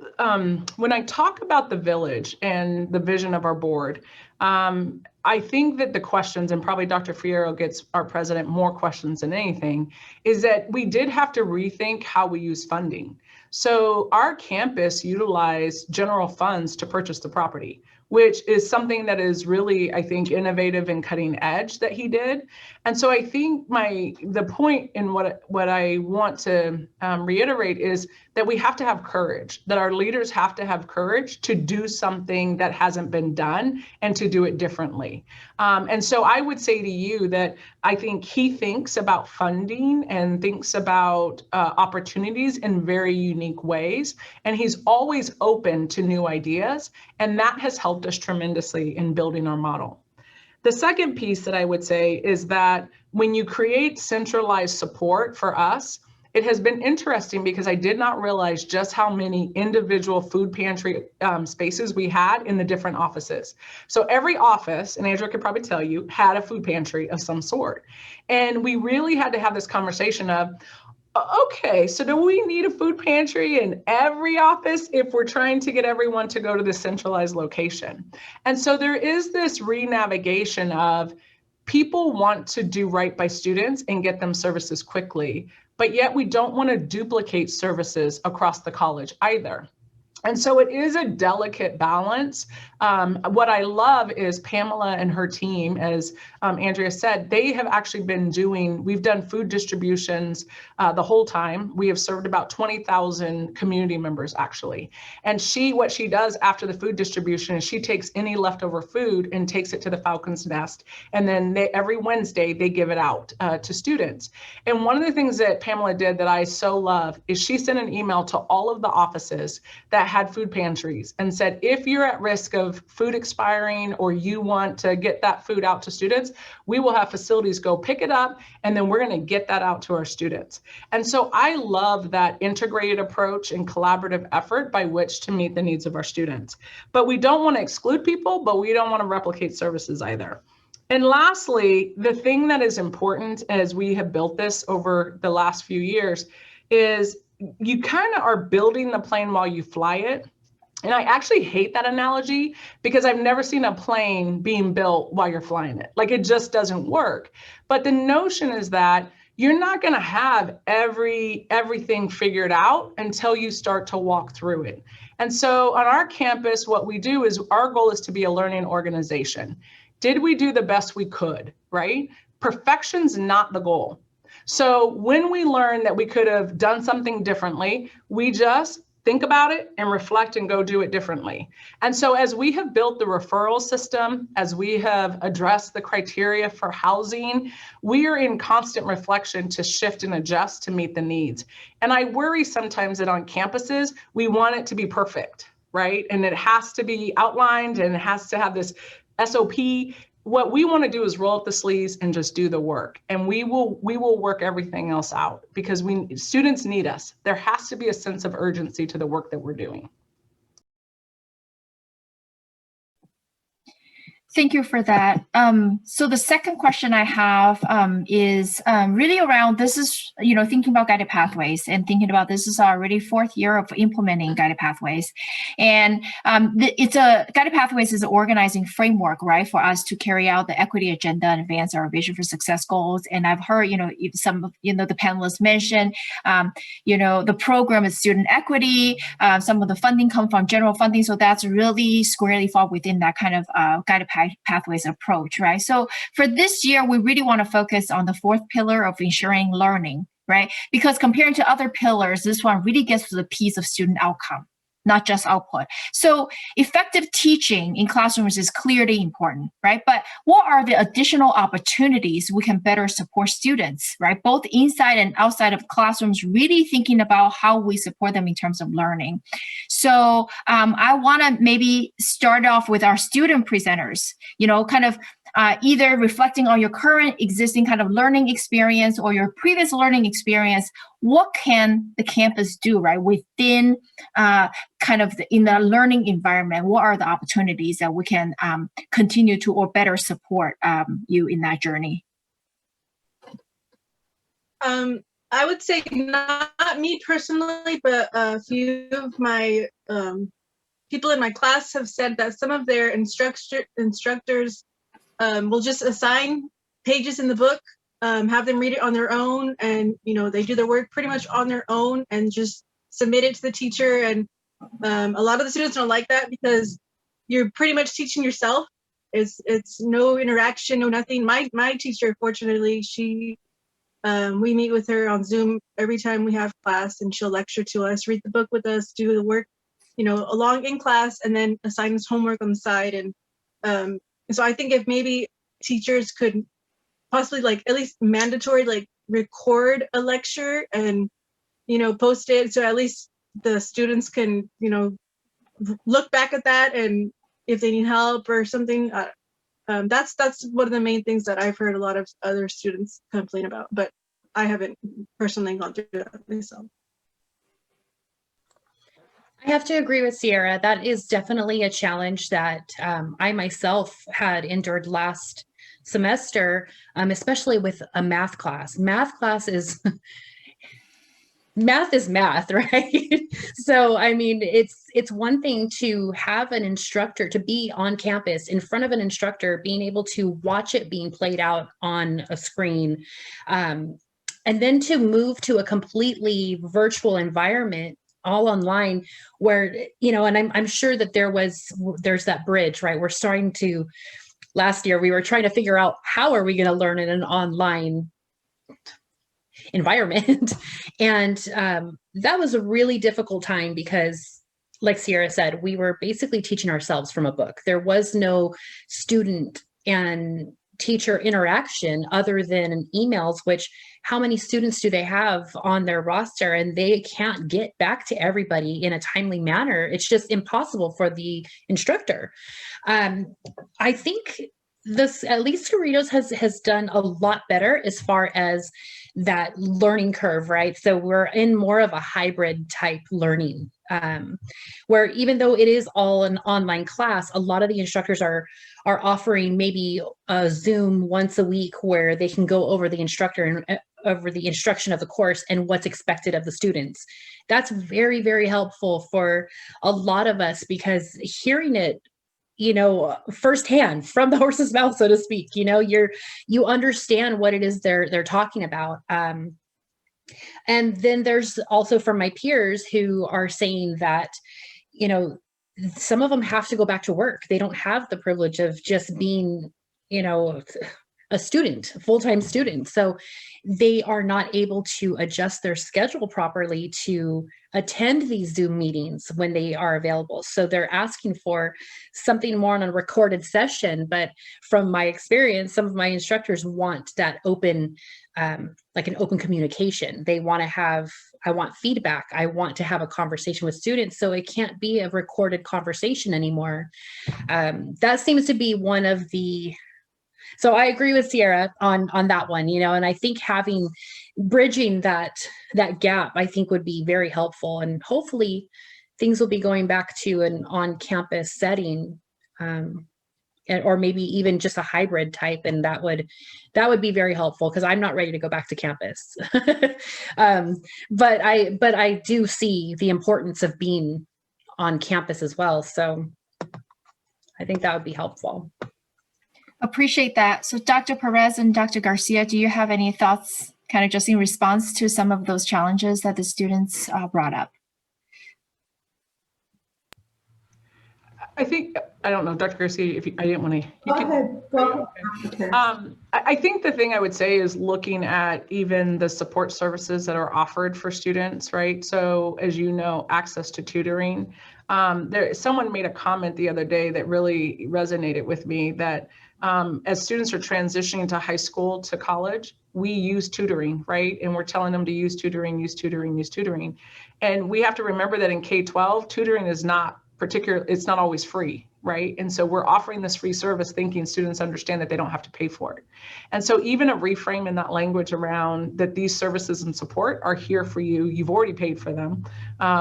when I talk about the village and the vision of our board, I think that the questions, and probably Dr. Fierro gets our president more questions than anything, is that we did have to rethink how we use funding. So our campus utilized general funds to purchase the property, which is something that is really, I think, innovative and cutting edge that he did. And so I think the point in what I want to reiterate is that we have to have courage, that our leaders have to have courage to do something that hasn't been done and to do it differently. And so I would say to you that I think he thinks about funding and thinks about opportunities in very unique ways. And he's always open to new ideas. And that has helped us tremendously in building our model. The second piece that I would say is that when you create centralized support for us, it has been interesting because I did not realize just how many individual food pantry spaces we had in the different offices. So every office, and Andrea could probably tell you, had a food pantry of some sort. And we really had to have this conversation of, okay, so do we need a food pantry in every office if we're trying to get everyone to go to the centralized location? And so there is this re-navigation of people want to do right by students and get them services quickly, but yet we don't want to duplicate services across the college either. And so it is a delicate balance. What I love is Pamela and her team, as Andrea said, they have actually been we've done food distributions the whole time. We have served about 20,000 community members actually. And what she does after the food distribution is she takes any leftover food and takes it to the Falcons Nest. And then every Wednesday they give it out to students. And one of the things that Pamela did that I so love is she sent an email to all of the offices that had food pantries and said, if you're at risk of food expiring or you want to get that food out to students, we will have facilities go pick it up and then we're going to get that out to our students. And so I love that integrated approach and collaborative effort by which to meet the needs of our students. But we don't want to exclude people, but we don't want to replicate services either. And lastly, the thing that is important as we have built this over the last few years is you kind of are building the plane while you fly it. And I actually hate that analogy because I've never seen a plane being built while you're flying it. Like, it just doesn't work. But the notion is that you're not going to have everything figured out until you start to walk through it. And so on our campus, what we do is our goal is to be a learning organization. Did we do the best we could, right? Perfection's not the goal. So when we learn that we could have done something differently, we just think about it and reflect and go do it differently. And so as we have built the referral system, as we have addressed the criteria for housing, we are in constant reflection to shift and adjust to meet the needs. And I worry sometimes that on campuses, we want it to be perfect, right? And it has to be outlined and it has to have this SOP. What we want to do is roll up the sleeves and just do the work. And we will work everything else out because students need us. There has to be a sense of urgency to the work that we're doing. Thank you for that. So the second question I have is really around, this is, thinking about guided pathways and thinking about this is already 4th year of implementing guided pathways. And guided pathways is an organizing framework, right, for us to carry out the equity agenda and advance our vision for success goals. And I've heard, some of, the panelists mention, the program is student equity. Some of the funding come from general funding. So that's really squarely fall within that kind of guided pathways approach, right? So for this year, we really want to focus on the 4th pillar of ensuring learning, right? Because comparing to other pillars, this one really gets to the piece of student outcome, not just output. So effective teaching in classrooms is clearly important, right? But what are the additional opportunities we can better support students, right? Both inside and outside of classrooms, really thinking about how we support them in terms of learning. So I want to maybe start off with our student presenters, either reflecting on your current existing kind of learning experience or your previous learning experience. What can the campus do, right, within in the learning environment? What are the opportunities that we can continue to or better support you in that journey? I would say not me personally, but a few of my people in my class have said that some of their instructors will just assign pages in the book, have them read it on their own, and they do their work pretty much on their own and just submit it to the teacher. And a lot of the students don't like that because you're pretty much teaching yourself. It's no interaction, no nothing. My teacher, fortunately, we meet with her on Zoom every time we have class, and she'll lecture to us, read the book with us, do the work, along in class, and then assign us homework on the side. And so I think if maybe teachers could possibly at least mandatory record a lecture and post it, so at least the students can look back at that, and if they need help or something, that's one of the main things that I've heard a lot of other students complain about, but I haven't personally gone through that myself. I have to agree with Sierra. That is definitely a challenge that I myself had endured last semester, especially with a math class. Math class is math, right? So, I mean, it's one thing to have an instructor, to be on campus in front of an instructor, being able to watch it being played out on a screen, and then to move to a completely virtual environment, all online, where, and I'm sure that there's that bridge, right? Last year, we were trying to figure out how are we going to learn in an online environment. And that was a really difficult time because, like Sierra said, we were basically teaching ourselves from a book. There was no student and teacher interaction other than emails, which how many students do they have on their roster, and they can't get back to everybody in a timely manner. It's just impossible for the instructor. I think at least Cerritos has done a lot better as far as that learning curve, right? So we're in more of a hybrid type learning where even though it is all an online class, a lot of the instructors are offering maybe a Zoom once a week where they can go over the instruction of the course and what's expected of the students. That's very, very helpful for a lot of us, because hearing it, firsthand from the horse's mouth, so to speak, you understand what it is they're talking about. And then there's also from my peers who are saying that, some of them have to go back to work. They don't have the privilege of just being, a student, full-time student. So they are not able to adjust their schedule properly to attend these Zoom meetings when they are available. So they're asking for something more on a recorded session. But from my experience, some of my instructors want that open, like an open communication. They want to have, I want feedback. I want to have a conversation with students. So it can't be a recorded conversation anymore. That seems to be one of the, so I agree with Sierra on that one, and I think bridging that gap, I think would be very helpful. And hopefully things will be going back to an on-campus setting, or maybe even just a hybrid type. And that would be very helpful, because I'm not ready to go back to campus. But I do see the importance of being on campus as well. So I think that would be helpful. Appreciate that. So Dr. Perez and Dr. Garcia, do you have any thoughts kind of just in response to some of those challenges that the students brought up? I think, I don't know, Dr. Garcia, if I didn't want to. Go ahead. I think the thing I would say is looking at even the support services that are offered for students, right? So as you know, access to tutoring. Someone made a comment the other day that really resonated with me, that as students are transitioning to high school to college, we use tutoring, right? And we're telling them to use tutoring, use tutoring, use tutoring. And we have to remember that in K-12, tutoring is not it's not always free, right? And so we're offering this free service thinking students understand that they don't have to pay for it. And so even a reframe in that language around that these services and support are here for you, you've already paid for them.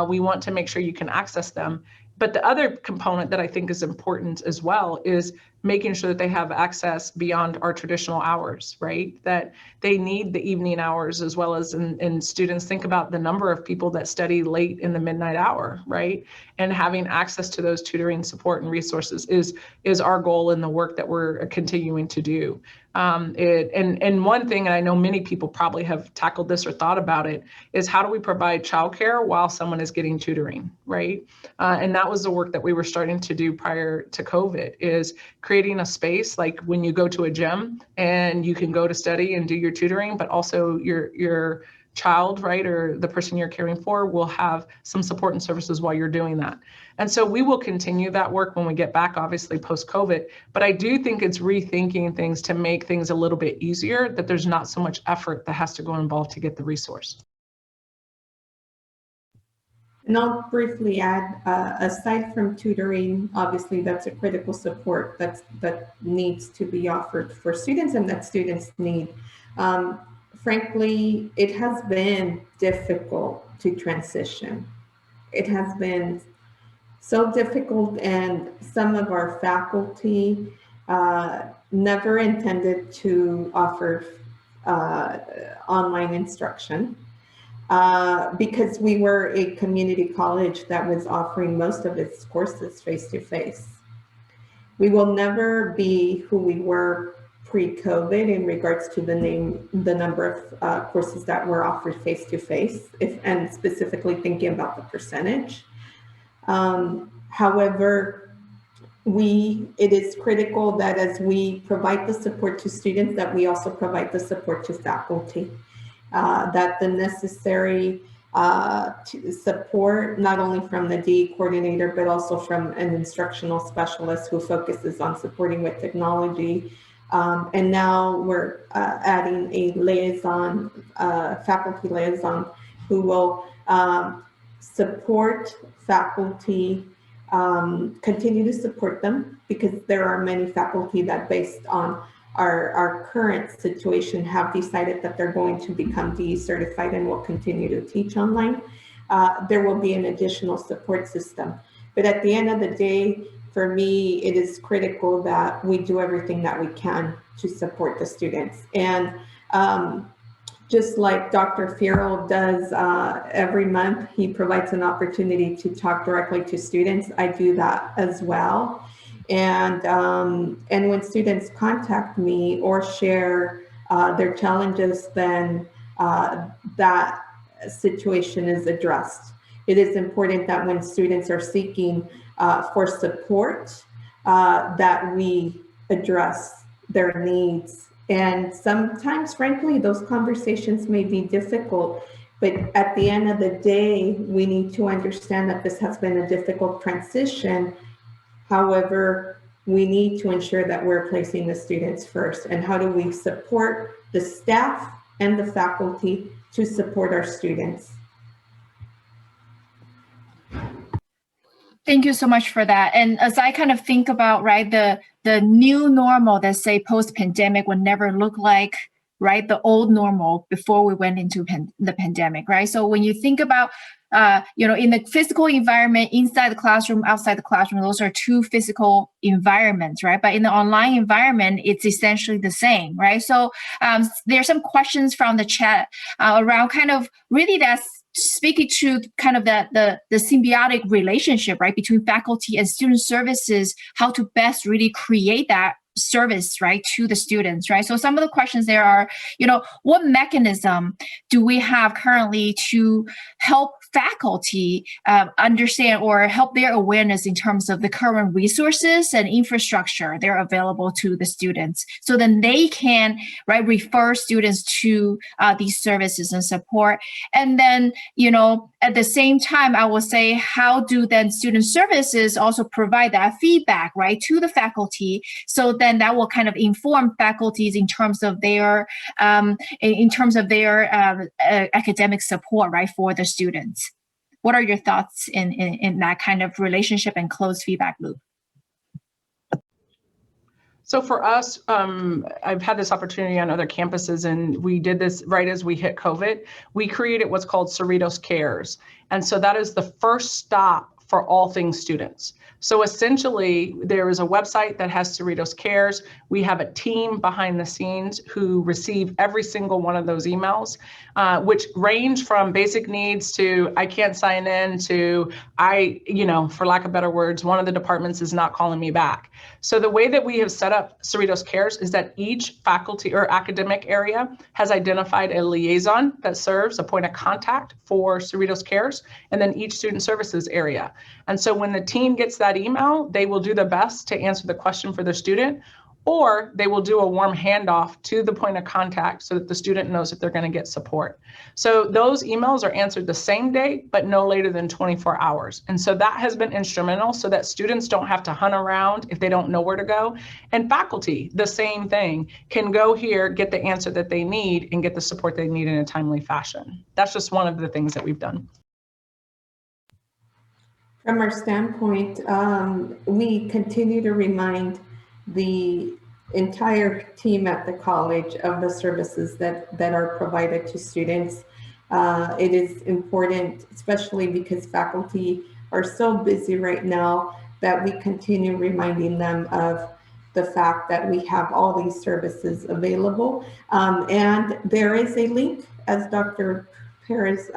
We want to make sure you can access them. But the other component that I think is important as well is making sure that they have access beyond our traditional hours, right? That they need the evening hours as well as, and students think about the number of people that study late in the midnight hour, right? And having access to those tutoring support and resources is our goal in the work that we're continuing to do. And one thing, and I know many people probably have tackled this or thought about it, is how do we provide childcare while someone is getting tutoring, right? And that was the work that we were starting to do prior to COVID, is creating a space like when you go to a gym and you can go to study and do your tutoring, but also your child, right, or the person you're caring for will have some support and services while you're doing that. And so we will continue that work when we get back, obviously post-COVID, but I do think it's rethinking things to make things a little bit easier, that there's not so much effort that has to go involved to get the resource. And I'll briefly add, aside from tutoring, obviously that's a critical support that needs to be offered for students and that students need. Frankly, it has been difficult to transition. It has been so difficult, and some of our faculty never intended to offer online instruction. Because we were a community college that was offering most of its courses face-to-face. We will never be who we were pre-COVID in regards to the number of courses that were offered face-to-face, and specifically thinking about the percentage. However, it is critical that as we provide the support to students, that we also provide the support to faculty. That the necessary support, not only from the DE coordinator, but also from an instructional specialist who focuses on supporting with technology. And now we're adding a liaison, faculty liaison, who will support faculty, continue to support them, because there are many faculty that, based on our current situation, have decided that they're going to become DE certified and will continue to teach online. there will be an additional support system. But at the end of the day, for me, it is critical that we do everything that we can to support the students. And just like Dr. Farrell does every month, he provides an opportunity to talk directly to students. I do that as well. And when students contact me or share their challenges, then that situation is addressed. It is important that when students are seeking for support, that we address their needs. And sometimes, frankly, those conversations may be difficult, but at the end of the day, we need to understand that this has been a difficult transition. However, we need to ensure that we're placing the students first. And how do we support the staff and the faculty to support our students? Thank you so much for that. And as I kind of think about, right, the new normal that say post-pandemic would never look like, right, the old normal before we went into the pandemic, right? So when you think about, in the physical environment, inside the classroom, outside the classroom, those are two physical environments, right? But in the online environment, it's essentially the same, right? So there's some questions from the chat around kind of really that's speaking to kind of the symbiotic relationship, right, between faculty and student services, how to best really create that service, right, to the students, right? So some of the questions there are, what mechanism do we have currently to help faculty understand or help their awareness in terms of the current resources and infrastructure they're available to the students, so then they can, right, refer students to these services and support. And then, at the same time, I will say, how do then student services also provide that feedback, right, to the faculty, so then that will kind of inform faculties in terms of their academic support, right, for the students. What are your thoughts in that kind of relationship and closed feedback loop? So for us, I've had this opportunity on other campuses, and we did this right as we hit COVID. We created what's called Cerritos Cares. And so that is the first stop for all things students. So essentially, there is a website that has Cerritos Cares. We have a team behind the scenes who receive every single one of those emails, which range from basic needs to I can't sign in to for lack of better words, one of the departments is not calling me back. So the way that we have set up Cerritos Cares is that each faculty or academic area has identified a liaison that serves a point of contact for Cerritos Cares, and then each student services area. And so when the team gets that email, they will do their best to answer the question for the student, or they will do a warm handoff to the point of contact so that the student knows that they're going to get support. So those emails are answered the same day, but no later than 24 hours. And so that has been instrumental so that students don't have to hunt around if they don't know where to go. And faculty, the same thing, can go here, get the answer that they need, and get the support they need in a timely fashion. That's just one of the things that we've done. From our standpoint, we continue to remind the entire team at the college of the services that are provided to students. It is important, especially because faculty are so busy right now, that we continue reminding them of the fact that we have all these services available. And there is a link, as Dr. Perez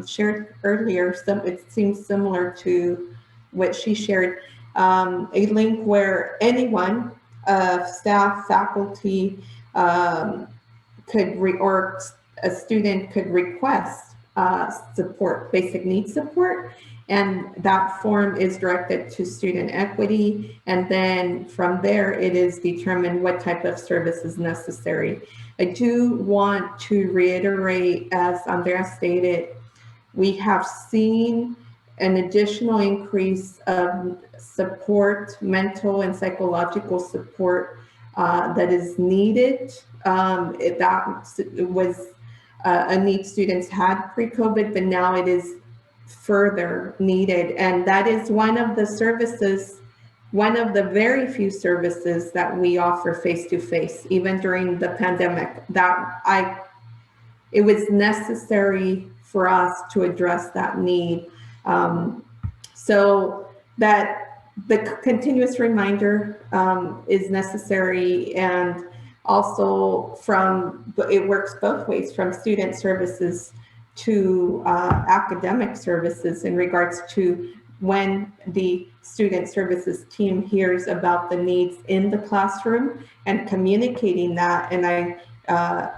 shared earlier, it seems similar to what she shared, a link where anyone, staff, faculty, or a student could request support, basic needs support, and that form is directed to student equity, and then from there it is determined what type of service is necessary. I do want to reiterate, as Andrea stated, we have seen an additional increase of support, mental and psychological support that is needed. That was a need students had pre-COVID, but now it is further needed. And that is one of the services, one of the very few services that we offer face-to-face, even during the pandemic, it was necessary for us to address that need. So that the continuous reminder is necessary, and also it works both ways, from student services to academic services, in regards to when the student services team hears about the needs in the classroom and communicating that. And I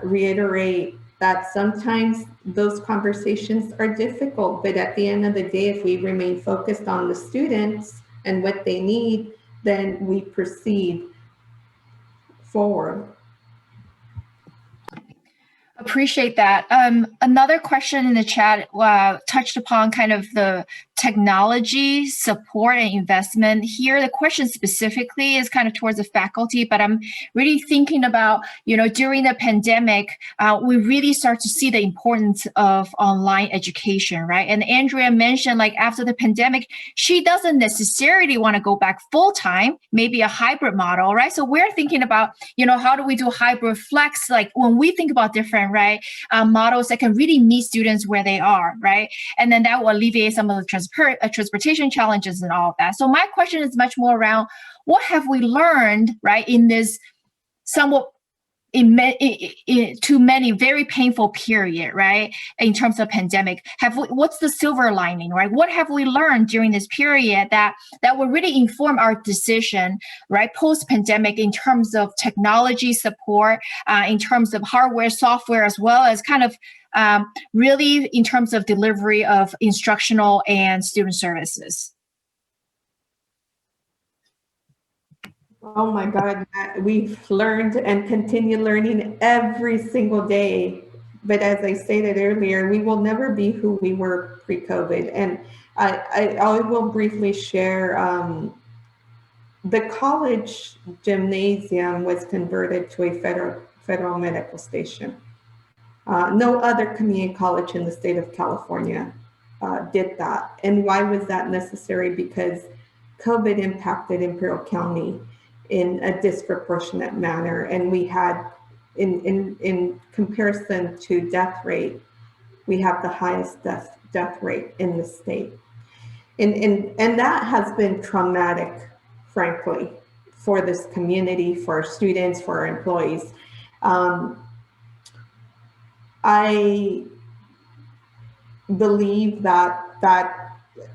reiterate that sometimes those conversations are difficult, but at the end of the day, if we remain focused on the students and what they need, then we proceed forward. Appreciate that. Another question in the chat touched upon kind of the technology support and investment. Here, the question specifically is kind of towards the faculty, but I'm really thinking about, during the pandemic, we really start to see the importance of online education, right? And Andrea mentioned, like, after the pandemic, she doesn't necessarily want to go back full-time, maybe a hybrid model, right? So we're thinking about, how do we do hybrid flex? Like, when we think about different, right, models that can really meet students where they are, right? And then that will alleviate some of the transportation challenges and all of that. So my question is much more around, what have we learned, right, in this somewhat to many very painful period, right, in terms of pandemic? What's the silver lining, right? What have we learned during this period that will really inform our decision, right, post-pandemic, in terms of technology support, in terms of hardware, software, as well as kind of really in terms of delivery of instructional and student services? Oh my God, we've learned and continue learning every single day. But as I stated earlier, we will never be who we were pre-COVID. And I will briefly share, the college gymnasium was converted to a federal medical station. No other community college in the state of California did that. And why was that necessary? Because COVID impacted Imperial County in a disproportionate manner. And we had, in comparison to death rate, we have the highest death rate in the state. And that has been traumatic, frankly, for this community, for our students, for our employees. I believe that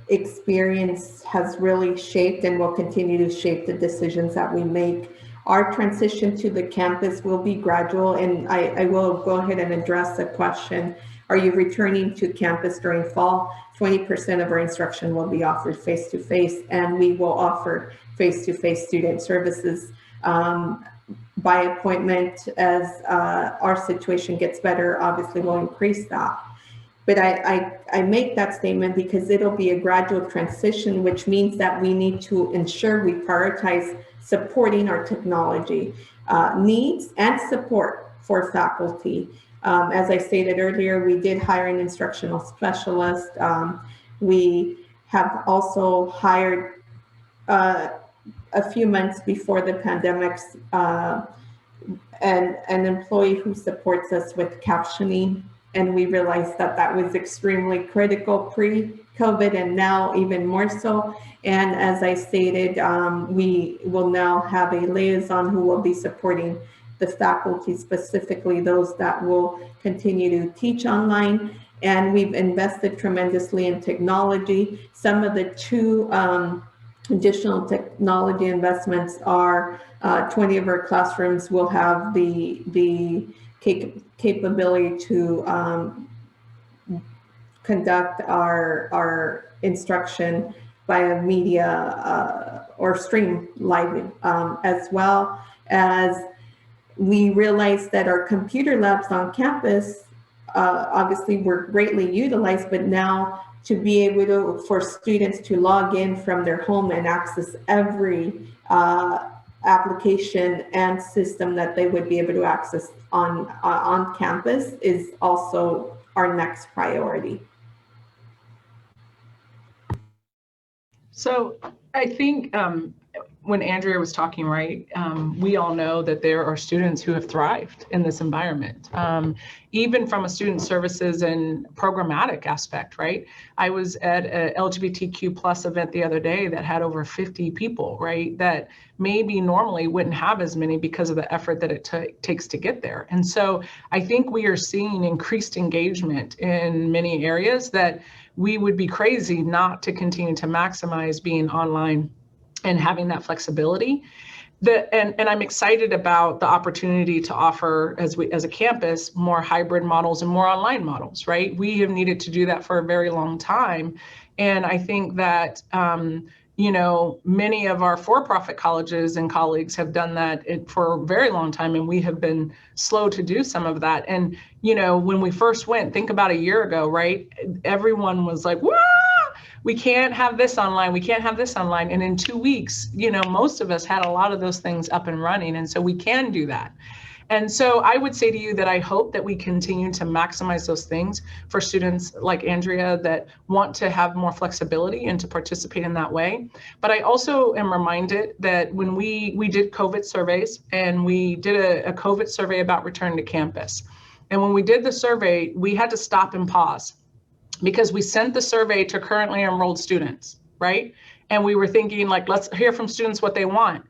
experience has really shaped and will continue to shape the decisions that we make. Our transition to the campus will be gradual, and I will go ahead and address the question: are you returning to campus during fall? 20% of our instruction will be offered face-to-face, and we will offer face-to-face student services by appointment. As our situation gets better, obviously we'll increase that. But I make that statement because it'll be a gradual transition, which means that we need to ensure we prioritize supporting our technology needs and support for faculty. As I stated earlier, we did hire an instructional specialist. We have also hired a few months before the pandemic an employee who supports us with captioning. And we realized that was extremely critical pre-COVID, and now even more so. And as I stated, we will now have a liaison who will be supporting the faculty, specifically those that will continue to teach online. And we've invested tremendously in technology. Some of the two additional technology investments are 20 of our classrooms will have the capability to conduct our instruction via media or stream live, as well as we realized that our computer labs on campus obviously were greatly utilized, but now to be able to, for students to log in from their home and access every application and system that they would be able to access on campus is also our next priority. So I think when Andrea was talking, right, we all know that there are students who have thrived in this environment, even from a student services and programmatic aspect, right? I was at a LGBTQ plus event the other day that had over 50 people, right, that maybe normally wouldn't have as many because of the effort that it takes to get there. And so I think we are seeing increased engagement in many areas that we would be crazy not to continue to maximize being online and having that flexibility. And I'm excited about the opportunity to offer, as a campus, more hybrid models and more online models, right? We have needed to do that for a very long time. And I think that, you know, many of our for-profit colleges and colleagues have done that for a very long time, and we have been slow to do some of that. And, you know, when we first went, think about a year ago, right? Everyone was like, "Whoa! We can't have this online, we can't have this online." And in 2 weeks, you know, most of us had a lot of those things up and running. And so we can do that. And so I would say to you that I hope that we continue to maximize those things for students like Andrea that want to have more flexibility and to participate in that way. But I also am reminded that when we did COVID surveys, and we did a COVID survey about return to campus. And when we did the survey, we had to stop and pause, because we sent the survey to currently enrolled students, right? And we were thinking, like, let's hear from students what they want.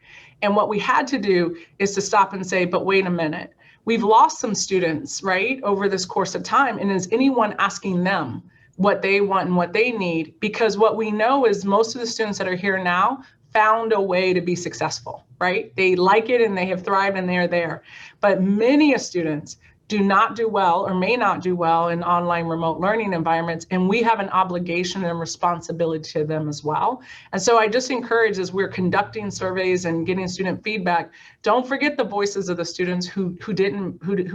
And what we had to do is to stop and say, but wait a minute, we've lost some students, right, over this course of time. And is anyone asking them what they want and what they need? Because what we know is most of the students that are here now found a way to be successful, right? They like it and they have thrived and they're there. But many students do not do well or may not do well in online remote learning environments. And we have an obligation and responsibility to them as well. And so I just encourage, as we're conducting surveys and getting student feedback, don't forget the voices of the students who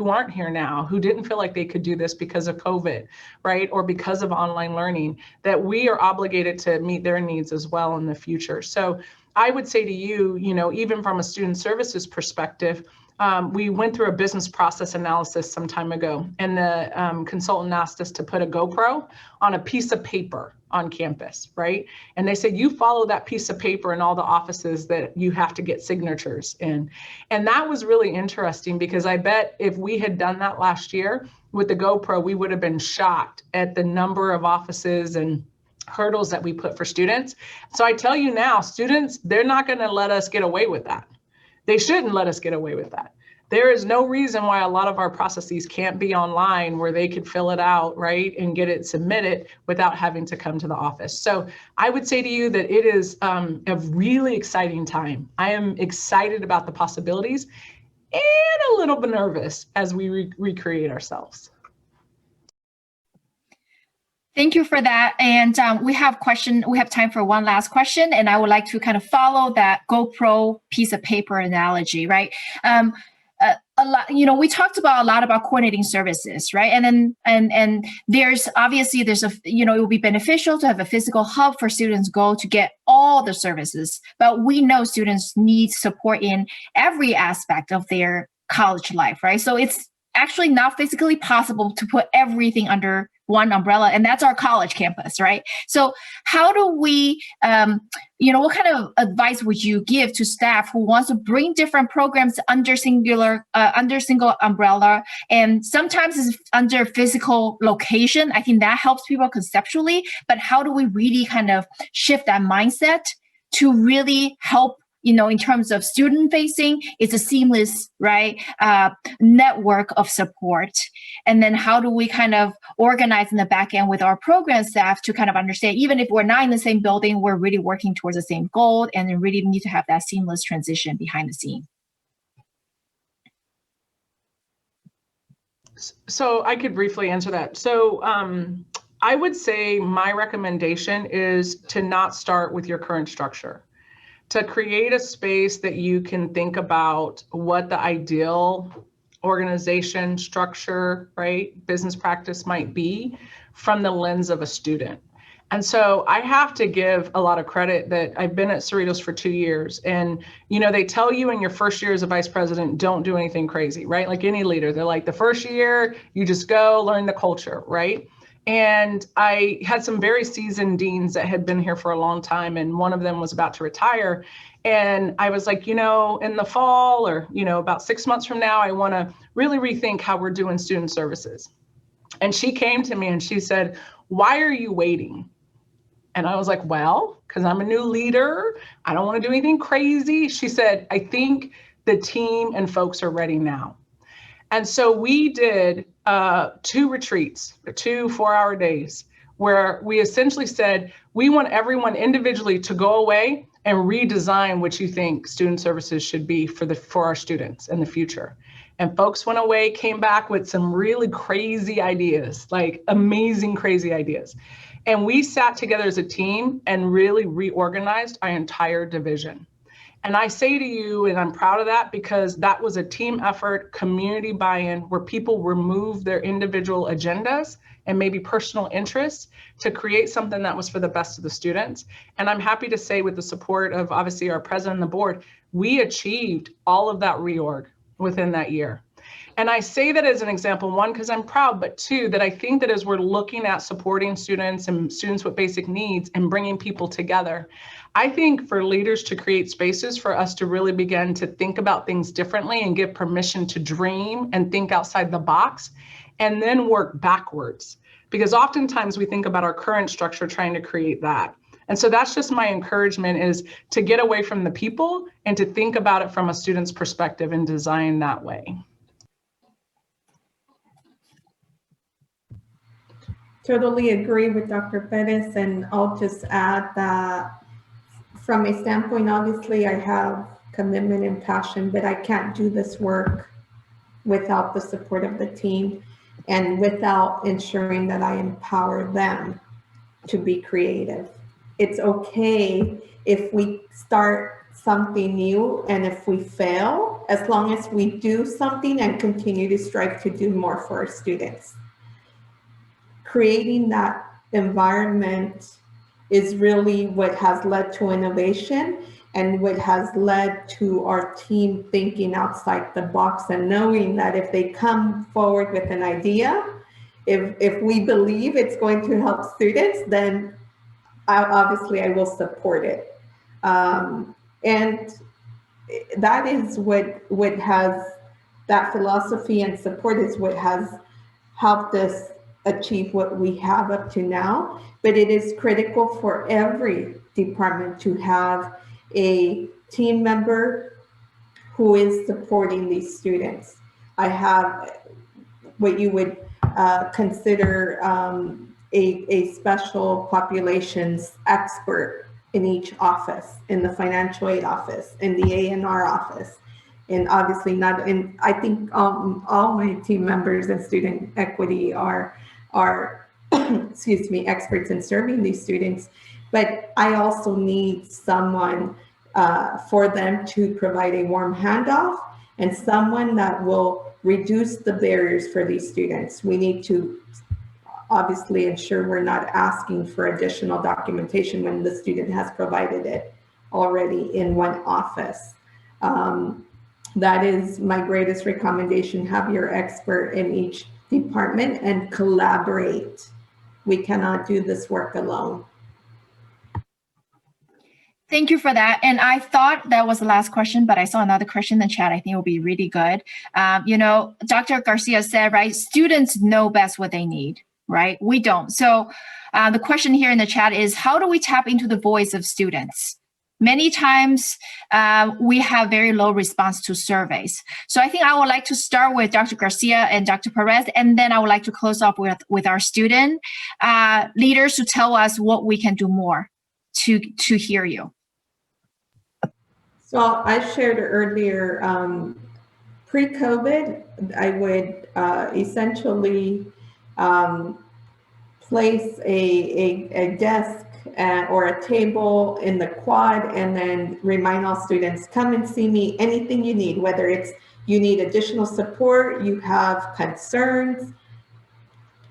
aren't here now, who didn't feel like they could do this because of COVID, right? Or because of online learning, that we are obligated to meet their needs as well in the future. So I would say to you, you know, even from a student services perspective, we went through a business process analysis some time ago, and the consultant asked us to put a GoPro on a piece of paper on campus, right? And they said, you follow that piece of paper in all the offices that you have to get signatures in. And that was really interesting, because I bet if we had done that last year with the GoPro, we would have been shocked at the number of offices and hurdles that we put for students. So I tell you now, students, they're not going to let us get away with that. They shouldn't let us get away with that. There is no reason why a lot of our processes can't be online, where they could fill it out, right, and get it submitted without having to come to the office. So I would say to you that it is a really exciting time. I am excited about the possibilities and a little bit nervous as we recreate ourselves. Thank you for that. And we have time for one last question, and I would like to kind of follow that GoPro piece of paper analogy, right? A lot, you know, we talked about a lot about coordinating services, right? And then there's obviously you know, it will be beneficial to have a physical hub for students go to get all the services, but we know students need support in every aspect of their college life, right? So it's actually not physically possible to put everything under one umbrella, and that's our college campus, right? So how do we, you know, what kind of advice would you give to staff who wants to bring different programs under single umbrella, and sometimes it's under physical location? I think that helps people conceptually, but how do we really kind of shift that mindset to really help, you know, in terms of student facing, it's a seamless, right, network of support. And then how do we kind of organize in the back end with our program staff to kind of understand, even if we're not in the same building, we're really working towards the same goal, and then really need to have that seamless transition behind the scene. So I could briefly answer that. So I would say my recommendation is to not start with your current structure. To create a space that you can think about what the ideal organization, structure, right, business practice might be from the lens of a student. And so I have to give a lot of credit that I've been at Cerritos for 2 years. And, you know, they tell you in your first year as a vice president, don't do anything crazy, right? Like any leader, they're like, the first year, you just go learn the culture, right? And I had some very seasoned deans that had been here for a long time, and one of them was about to retire. And I was like, in the fall or, about 6 months from now, I want to really rethink how we're doing student services. And she came to me and she said, "Why are you waiting?" And I was like, well, because I'm a new leader. I don't want to do anything crazy. She said, "I think the team and folks are ready now." And so we did 2 retreats, 2 4-hour days, where we essentially said, we want everyone individually to go away and redesign what you think student services should be for our students in the future. And folks went away, came back with some really crazy ideas, like amazing, crazy ideas. And we sat together as a team and really reorganized our entire division. And I say to you, and I'm proud of that, because that was a team effort, community buy-in, where people removed their individual agendas and maybe personal interests to create something that was for the best of the students. And I'm happy to say, with the support of obviously our president and the board, we achieved all of that reorg within that year. And I say that as an example, 1, because I'm proud, but 2, that I think that as we're looking at supporting students and students with basic needs and bringing people together, I think for leaders to create spaces for us to really begin to think about things differently and give permission to dream and think outside the box, and then work backwards. Because oftentimes we think about our current structure trying to create that. And so that's just my encouragement, is to get away from the people and to think about it from a student's perspective and design that way. Totally agree with Dr. Perez, and I'll just add that from a standpoint, obviously I have commitment and passion, but I can't do this work without the support of the team and without ensuring that I empower them to be creative. It's okay if we start something new and if we fail, as long as we do something and continue to strive to do more for our students. Creating that environment is really what has led to innovation and what has led to our team thinking outside the box and knowing that if they come forward with an idea, if we believe it's going to help students, then obviously I will support it. And that is what has, that philosophy and support is what has helped us achieve what we have up to now. But it is critical for every department to have a team member who is supporting these students. I have what you would consider a special populations expert in each office, in the financial aid office, in the A&R office, and obviously not in, I think all my team members in student equity are excuse me, experts in serving these students, but I also need someone for them to provide a warm handoff and someone that will reduce the barriers for these students. We need to obviously ensure we're not asking for additional documentation when the student has provided it already in one office. That is my greatest recommendation. Have your expert in each department and collaborate. We cannot do this work alone. Thank you for that. And I thought that was the last question, but I saw another question in the chat. I think it will be really good. Dr. Garcia said, right, students know best what they need, right? We don't. So the question here in the chat is, how do we tap into the voice of students? Many times we have very low response to surveys. So I think I would like to start with Dr. Garcia and Dr. Perez, and then I would like to close off with our student leaders to tell us what we can do more to hear you. So I shared earlier, pre-COVID, I would essentially place a desk or a table in the quad and then remind all students, come and see me, anything you need, whether it's you need additional support, you have concerns,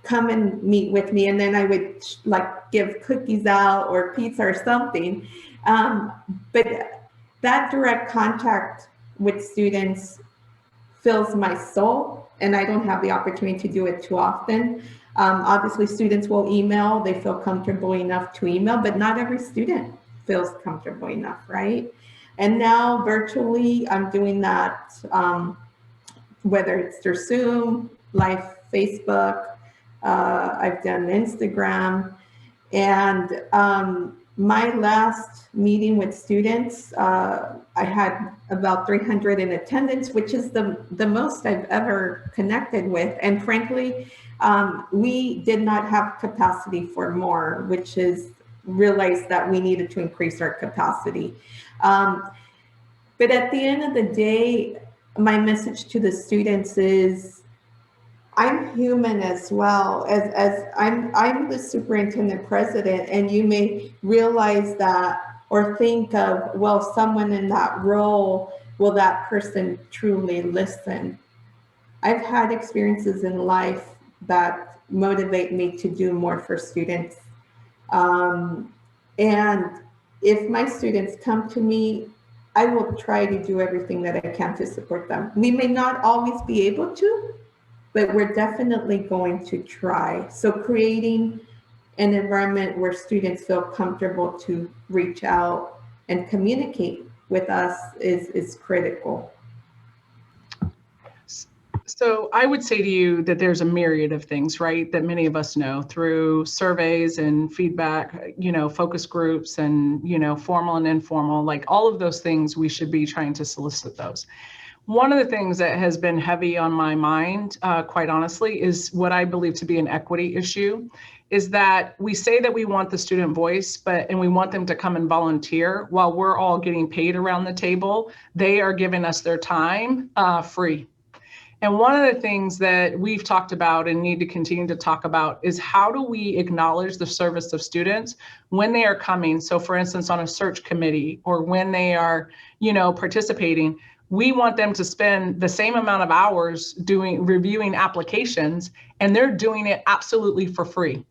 come and meet with me. And then I would like give cookies out or pizza or something. But that direct contact with students fills my soul, and I don't have the opportunity to do it too often. Obviously, students will email, they feel comfortable enough to email, but not every student feels comfortable enough, right? And now virtually, I'm doing that, whether it's through Zoom, live Facebook, I've done Instagram. And my last meeting with students, I had about 300 in attendance, which is the most I've ever connected with. And frankly, we did not have capacity for more, which is realized that we needed to increase our capacity. But at the end of the day, my message to the students is, I'm human as well, as I'm the superintendent president, and you may realize that or think of, well, someone in that role, will that person truly listen? I've had experiences in life that motivate me to do more for students. And if my students come to me, I will try to do everything that I can to support them. We may not always be able to, but we're definitely going to try. So creating an environment where students feel comfortable to reach out and communicate with us is critical. So I would say to you that there's a myriad of things, right, that many of us know through surveys and feedback, focus groups and, formal and informal, like all of those things, we should be trying to solicit those. One of the things that has been heavy on my mind, quite honestly, is what I believe to be an equity issue, is that we say that we want the student voice, and we want them to come and volunteer while we're all getting paid around the table. They are giving us their time free. And one of the things that we've talked about and need to continue to talk about is how do we acknowledge the service of students when they are coming? So for instance, on a search committee or when they are, participating, we want them to spend the same amount of hours reviewing applications, and they're doing it absolutely for free,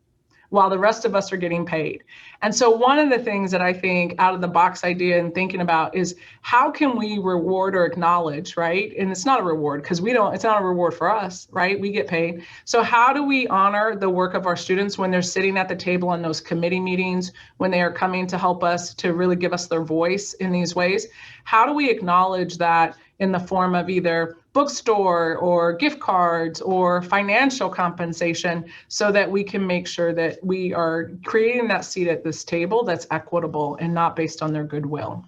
while the rest of us are getting paid. And so one of the things that I think out of the box idea and thinking about is how can we reward or acknowledge, right? And it's not a reward because it's not a reward for us, right? We get paid. So how do we honor the work of our students when they're sitting at the table in those committee meetings, when they are coming to help us to really give us their voice in these ways? How do we acknowledge that in the form of either bookstore or gift cards or financial compensation so that we can make sure that we are creating that seat at this table that's equitable and not based on their goodwill?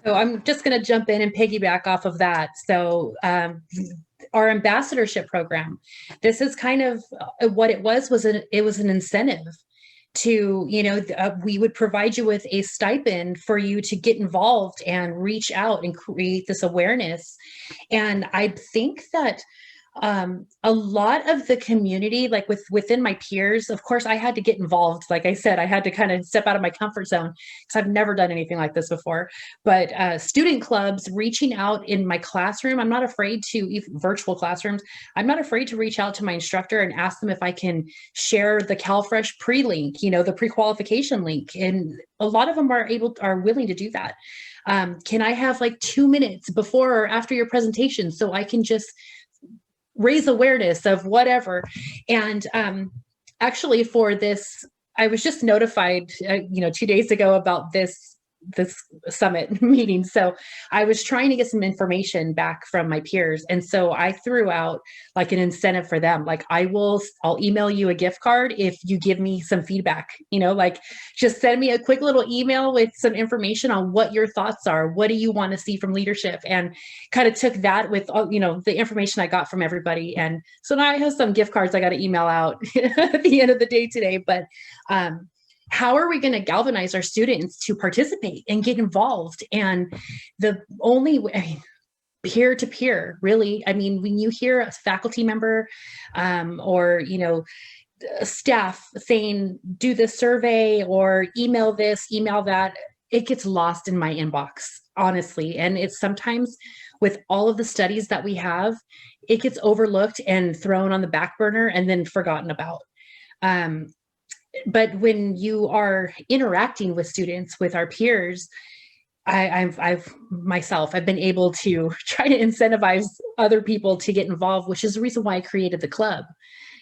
So I'm just going to jump in and piggyback off of that. So our ambassadorship program, this is kind of what it was an incentive to, we would provide you with a stipend for you to get involved and reach out and create this awareness. And I think that a lot of the community, like within my peers, of course, I had to get involved. Like I said, I had to kind of step out of my comfort zone because I've never done anything like this before. But student clubs reaching out in my classroom, I'm not afraid to, even virtual classrooms, I'm not afraid to reach out to my instructor and ask them if I can share the CalFresh pre-link, the pre-qualification link. And a lot of them are willing to do that. Can I have like 2 minutes before or after your presentation so I can just raise awareness of whatever? And actually for this, I was just notified, 2 days ago about this summit meeting. So I was trying to get some information back from my peers. And so I threw out like an incentive for them. Like I'll email you a gift card if you give me some feedback, like just send me a quick little email with some information on what your thoughts are. What do you want to see from leadership? And kind of took that with, the information I got from everybody. And so now I have some gift cards I got to email out at the end of the day today. But, how are we going to galvanize our students to participate and get involved? And the only way, peer to peer, really. I mean, when you hear a faculty member or, staff saying, do this survey or email this, email that, it gets lost in my inbox, honestly. And it's sometimes with all of the studies that we have, it gets overlooked and thrown on the back burner and then forgotten about. But when you are interacting with students, with our peers, I've myself, I've been able to try to incentivize other people to get involved, which is the reason why I created the club,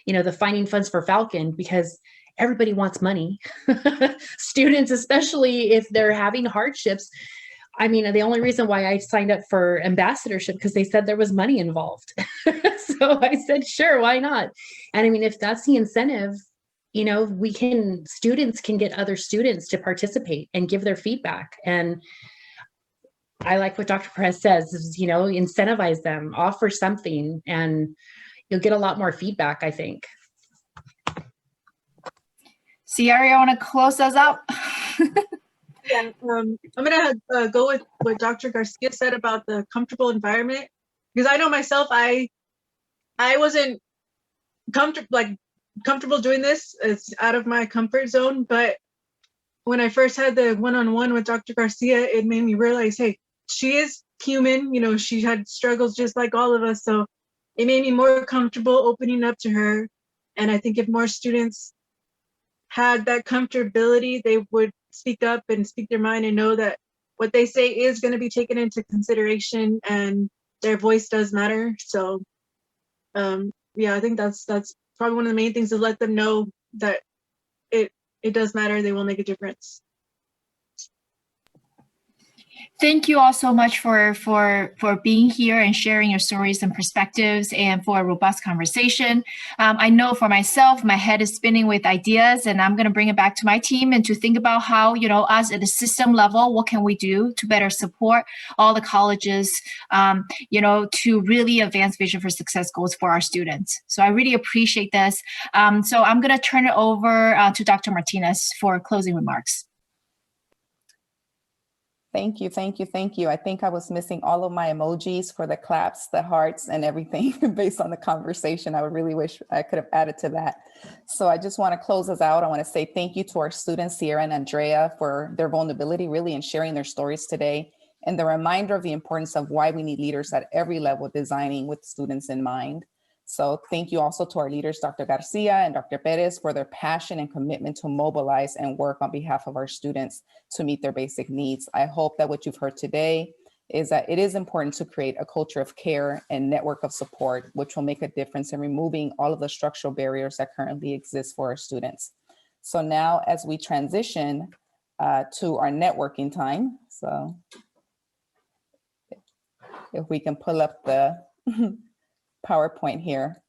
the Finding Funds for Falcon, because everybody wants money. Students, especially if they're having hardships. I mean, the only reason why I signed up for ambassadorship, because they said there was money involved. So I said, sure, why not? And I mean, if that's the incentive, students can get other students to participate and give their feedback. And I like what Dr. Perez says, is, incentivize them, offer something, and you'll get a lot more feedback, I think. Sierra, I want to close us out. Yeah, I'm gonna go with what Dr. Garcia said about the comfortable environment, because I know myself, I wasn't comfortable doing this. It's out of my comfort zone. But when I first had the one-on-one with Dr. Garcia, it made me realize, hey, she is human. She had struggles just like all of us. So it made me more comfortable opening up to her. And I think if more students had that comfortability, they would speak up and speak their mind and know that what they say is going to be taken into consideration and their voice does matter. So yeah, I think that's probably one of the main things, to let them know that it does matter. They will make a difference. Thank you all so much for being here and sharing your stories and perspectives, and for a robust conversation. I know for myself, my head is spinning with ideas, and I'm going to bring it back to my team and to think about how, us at the system level, what can we do to better support all the colleges, to really advance Vision for Success goals for our students. So I really appreciate this. So I'm going to turn it over to Dr. Martinez for closing remarks. Thank you, thank you, thank you. I think I was missing all of my emojis for the claps, the hearts, and everything based on the conversation. I would really wish I could have added to that. So I just want to close us out. I want to say thank you to our students, Sierra and Andrea, for their vulnerability really in sharing their stories today, and the reminder of the importance of why we need leaders at every level designing with students in mind. So thank you also to our leaders, Dr. Garcia and Dr. Perez, for their passion and commitment to mobilize and work on behalf of our students to meet their basic needs. I hope that what you've heard today is that it is important to create a culture of care and network of support, which will make a difference in removing all of the structural barriers that currently exist for our students. So now as we transition to our networking time, so if we can pull up the PowerPoint here.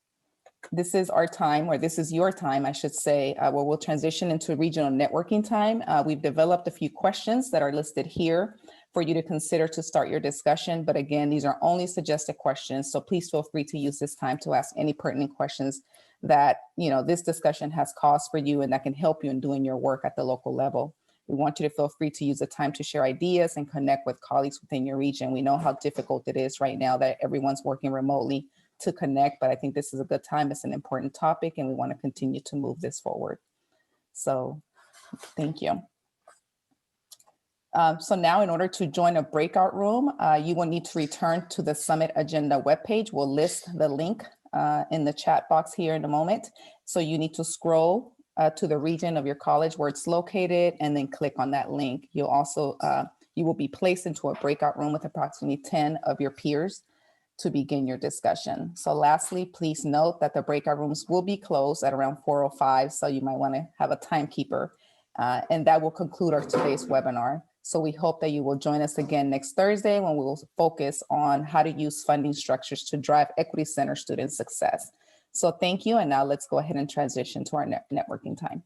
This is our time, or this is your time, I should say, where we'll transition into regional networking time. We've developed a few questions that are listed here for you to consider to start your discussion. But again, these are only suggested questions. So please feel free to use this time to ask any pertinent questions that this discussion has caused for you and that can help you in doing your work at the local level. We want you to feel free to use the time to share ideas and connect with colleagues within your region. We know how difficult it is right now that everyone's working remotely to connect, but I think this is a good time. It's an important topic and we want to continue to move this forward. So thank you. So now in order to join a breakout room, you will need to return to the Summit Agenda webpage. We'll list the link in the chat box here in a moment. So you need to scroll to the region of your college where it's located and then click on that link. You'll also, you will be placed into a breakout room with approximately 10 of your peers to begin your discussion. So lastly, please note that the breakout rooms will be closed at around 4:05. So you might want to have a timekeeper and that will conclude our today's webinar. So we hope that you will join us again next Thursday when we will focus on how to use funding structures to drive equity-centered student success. So thank you. And now let's go ahead and transition to our networking time.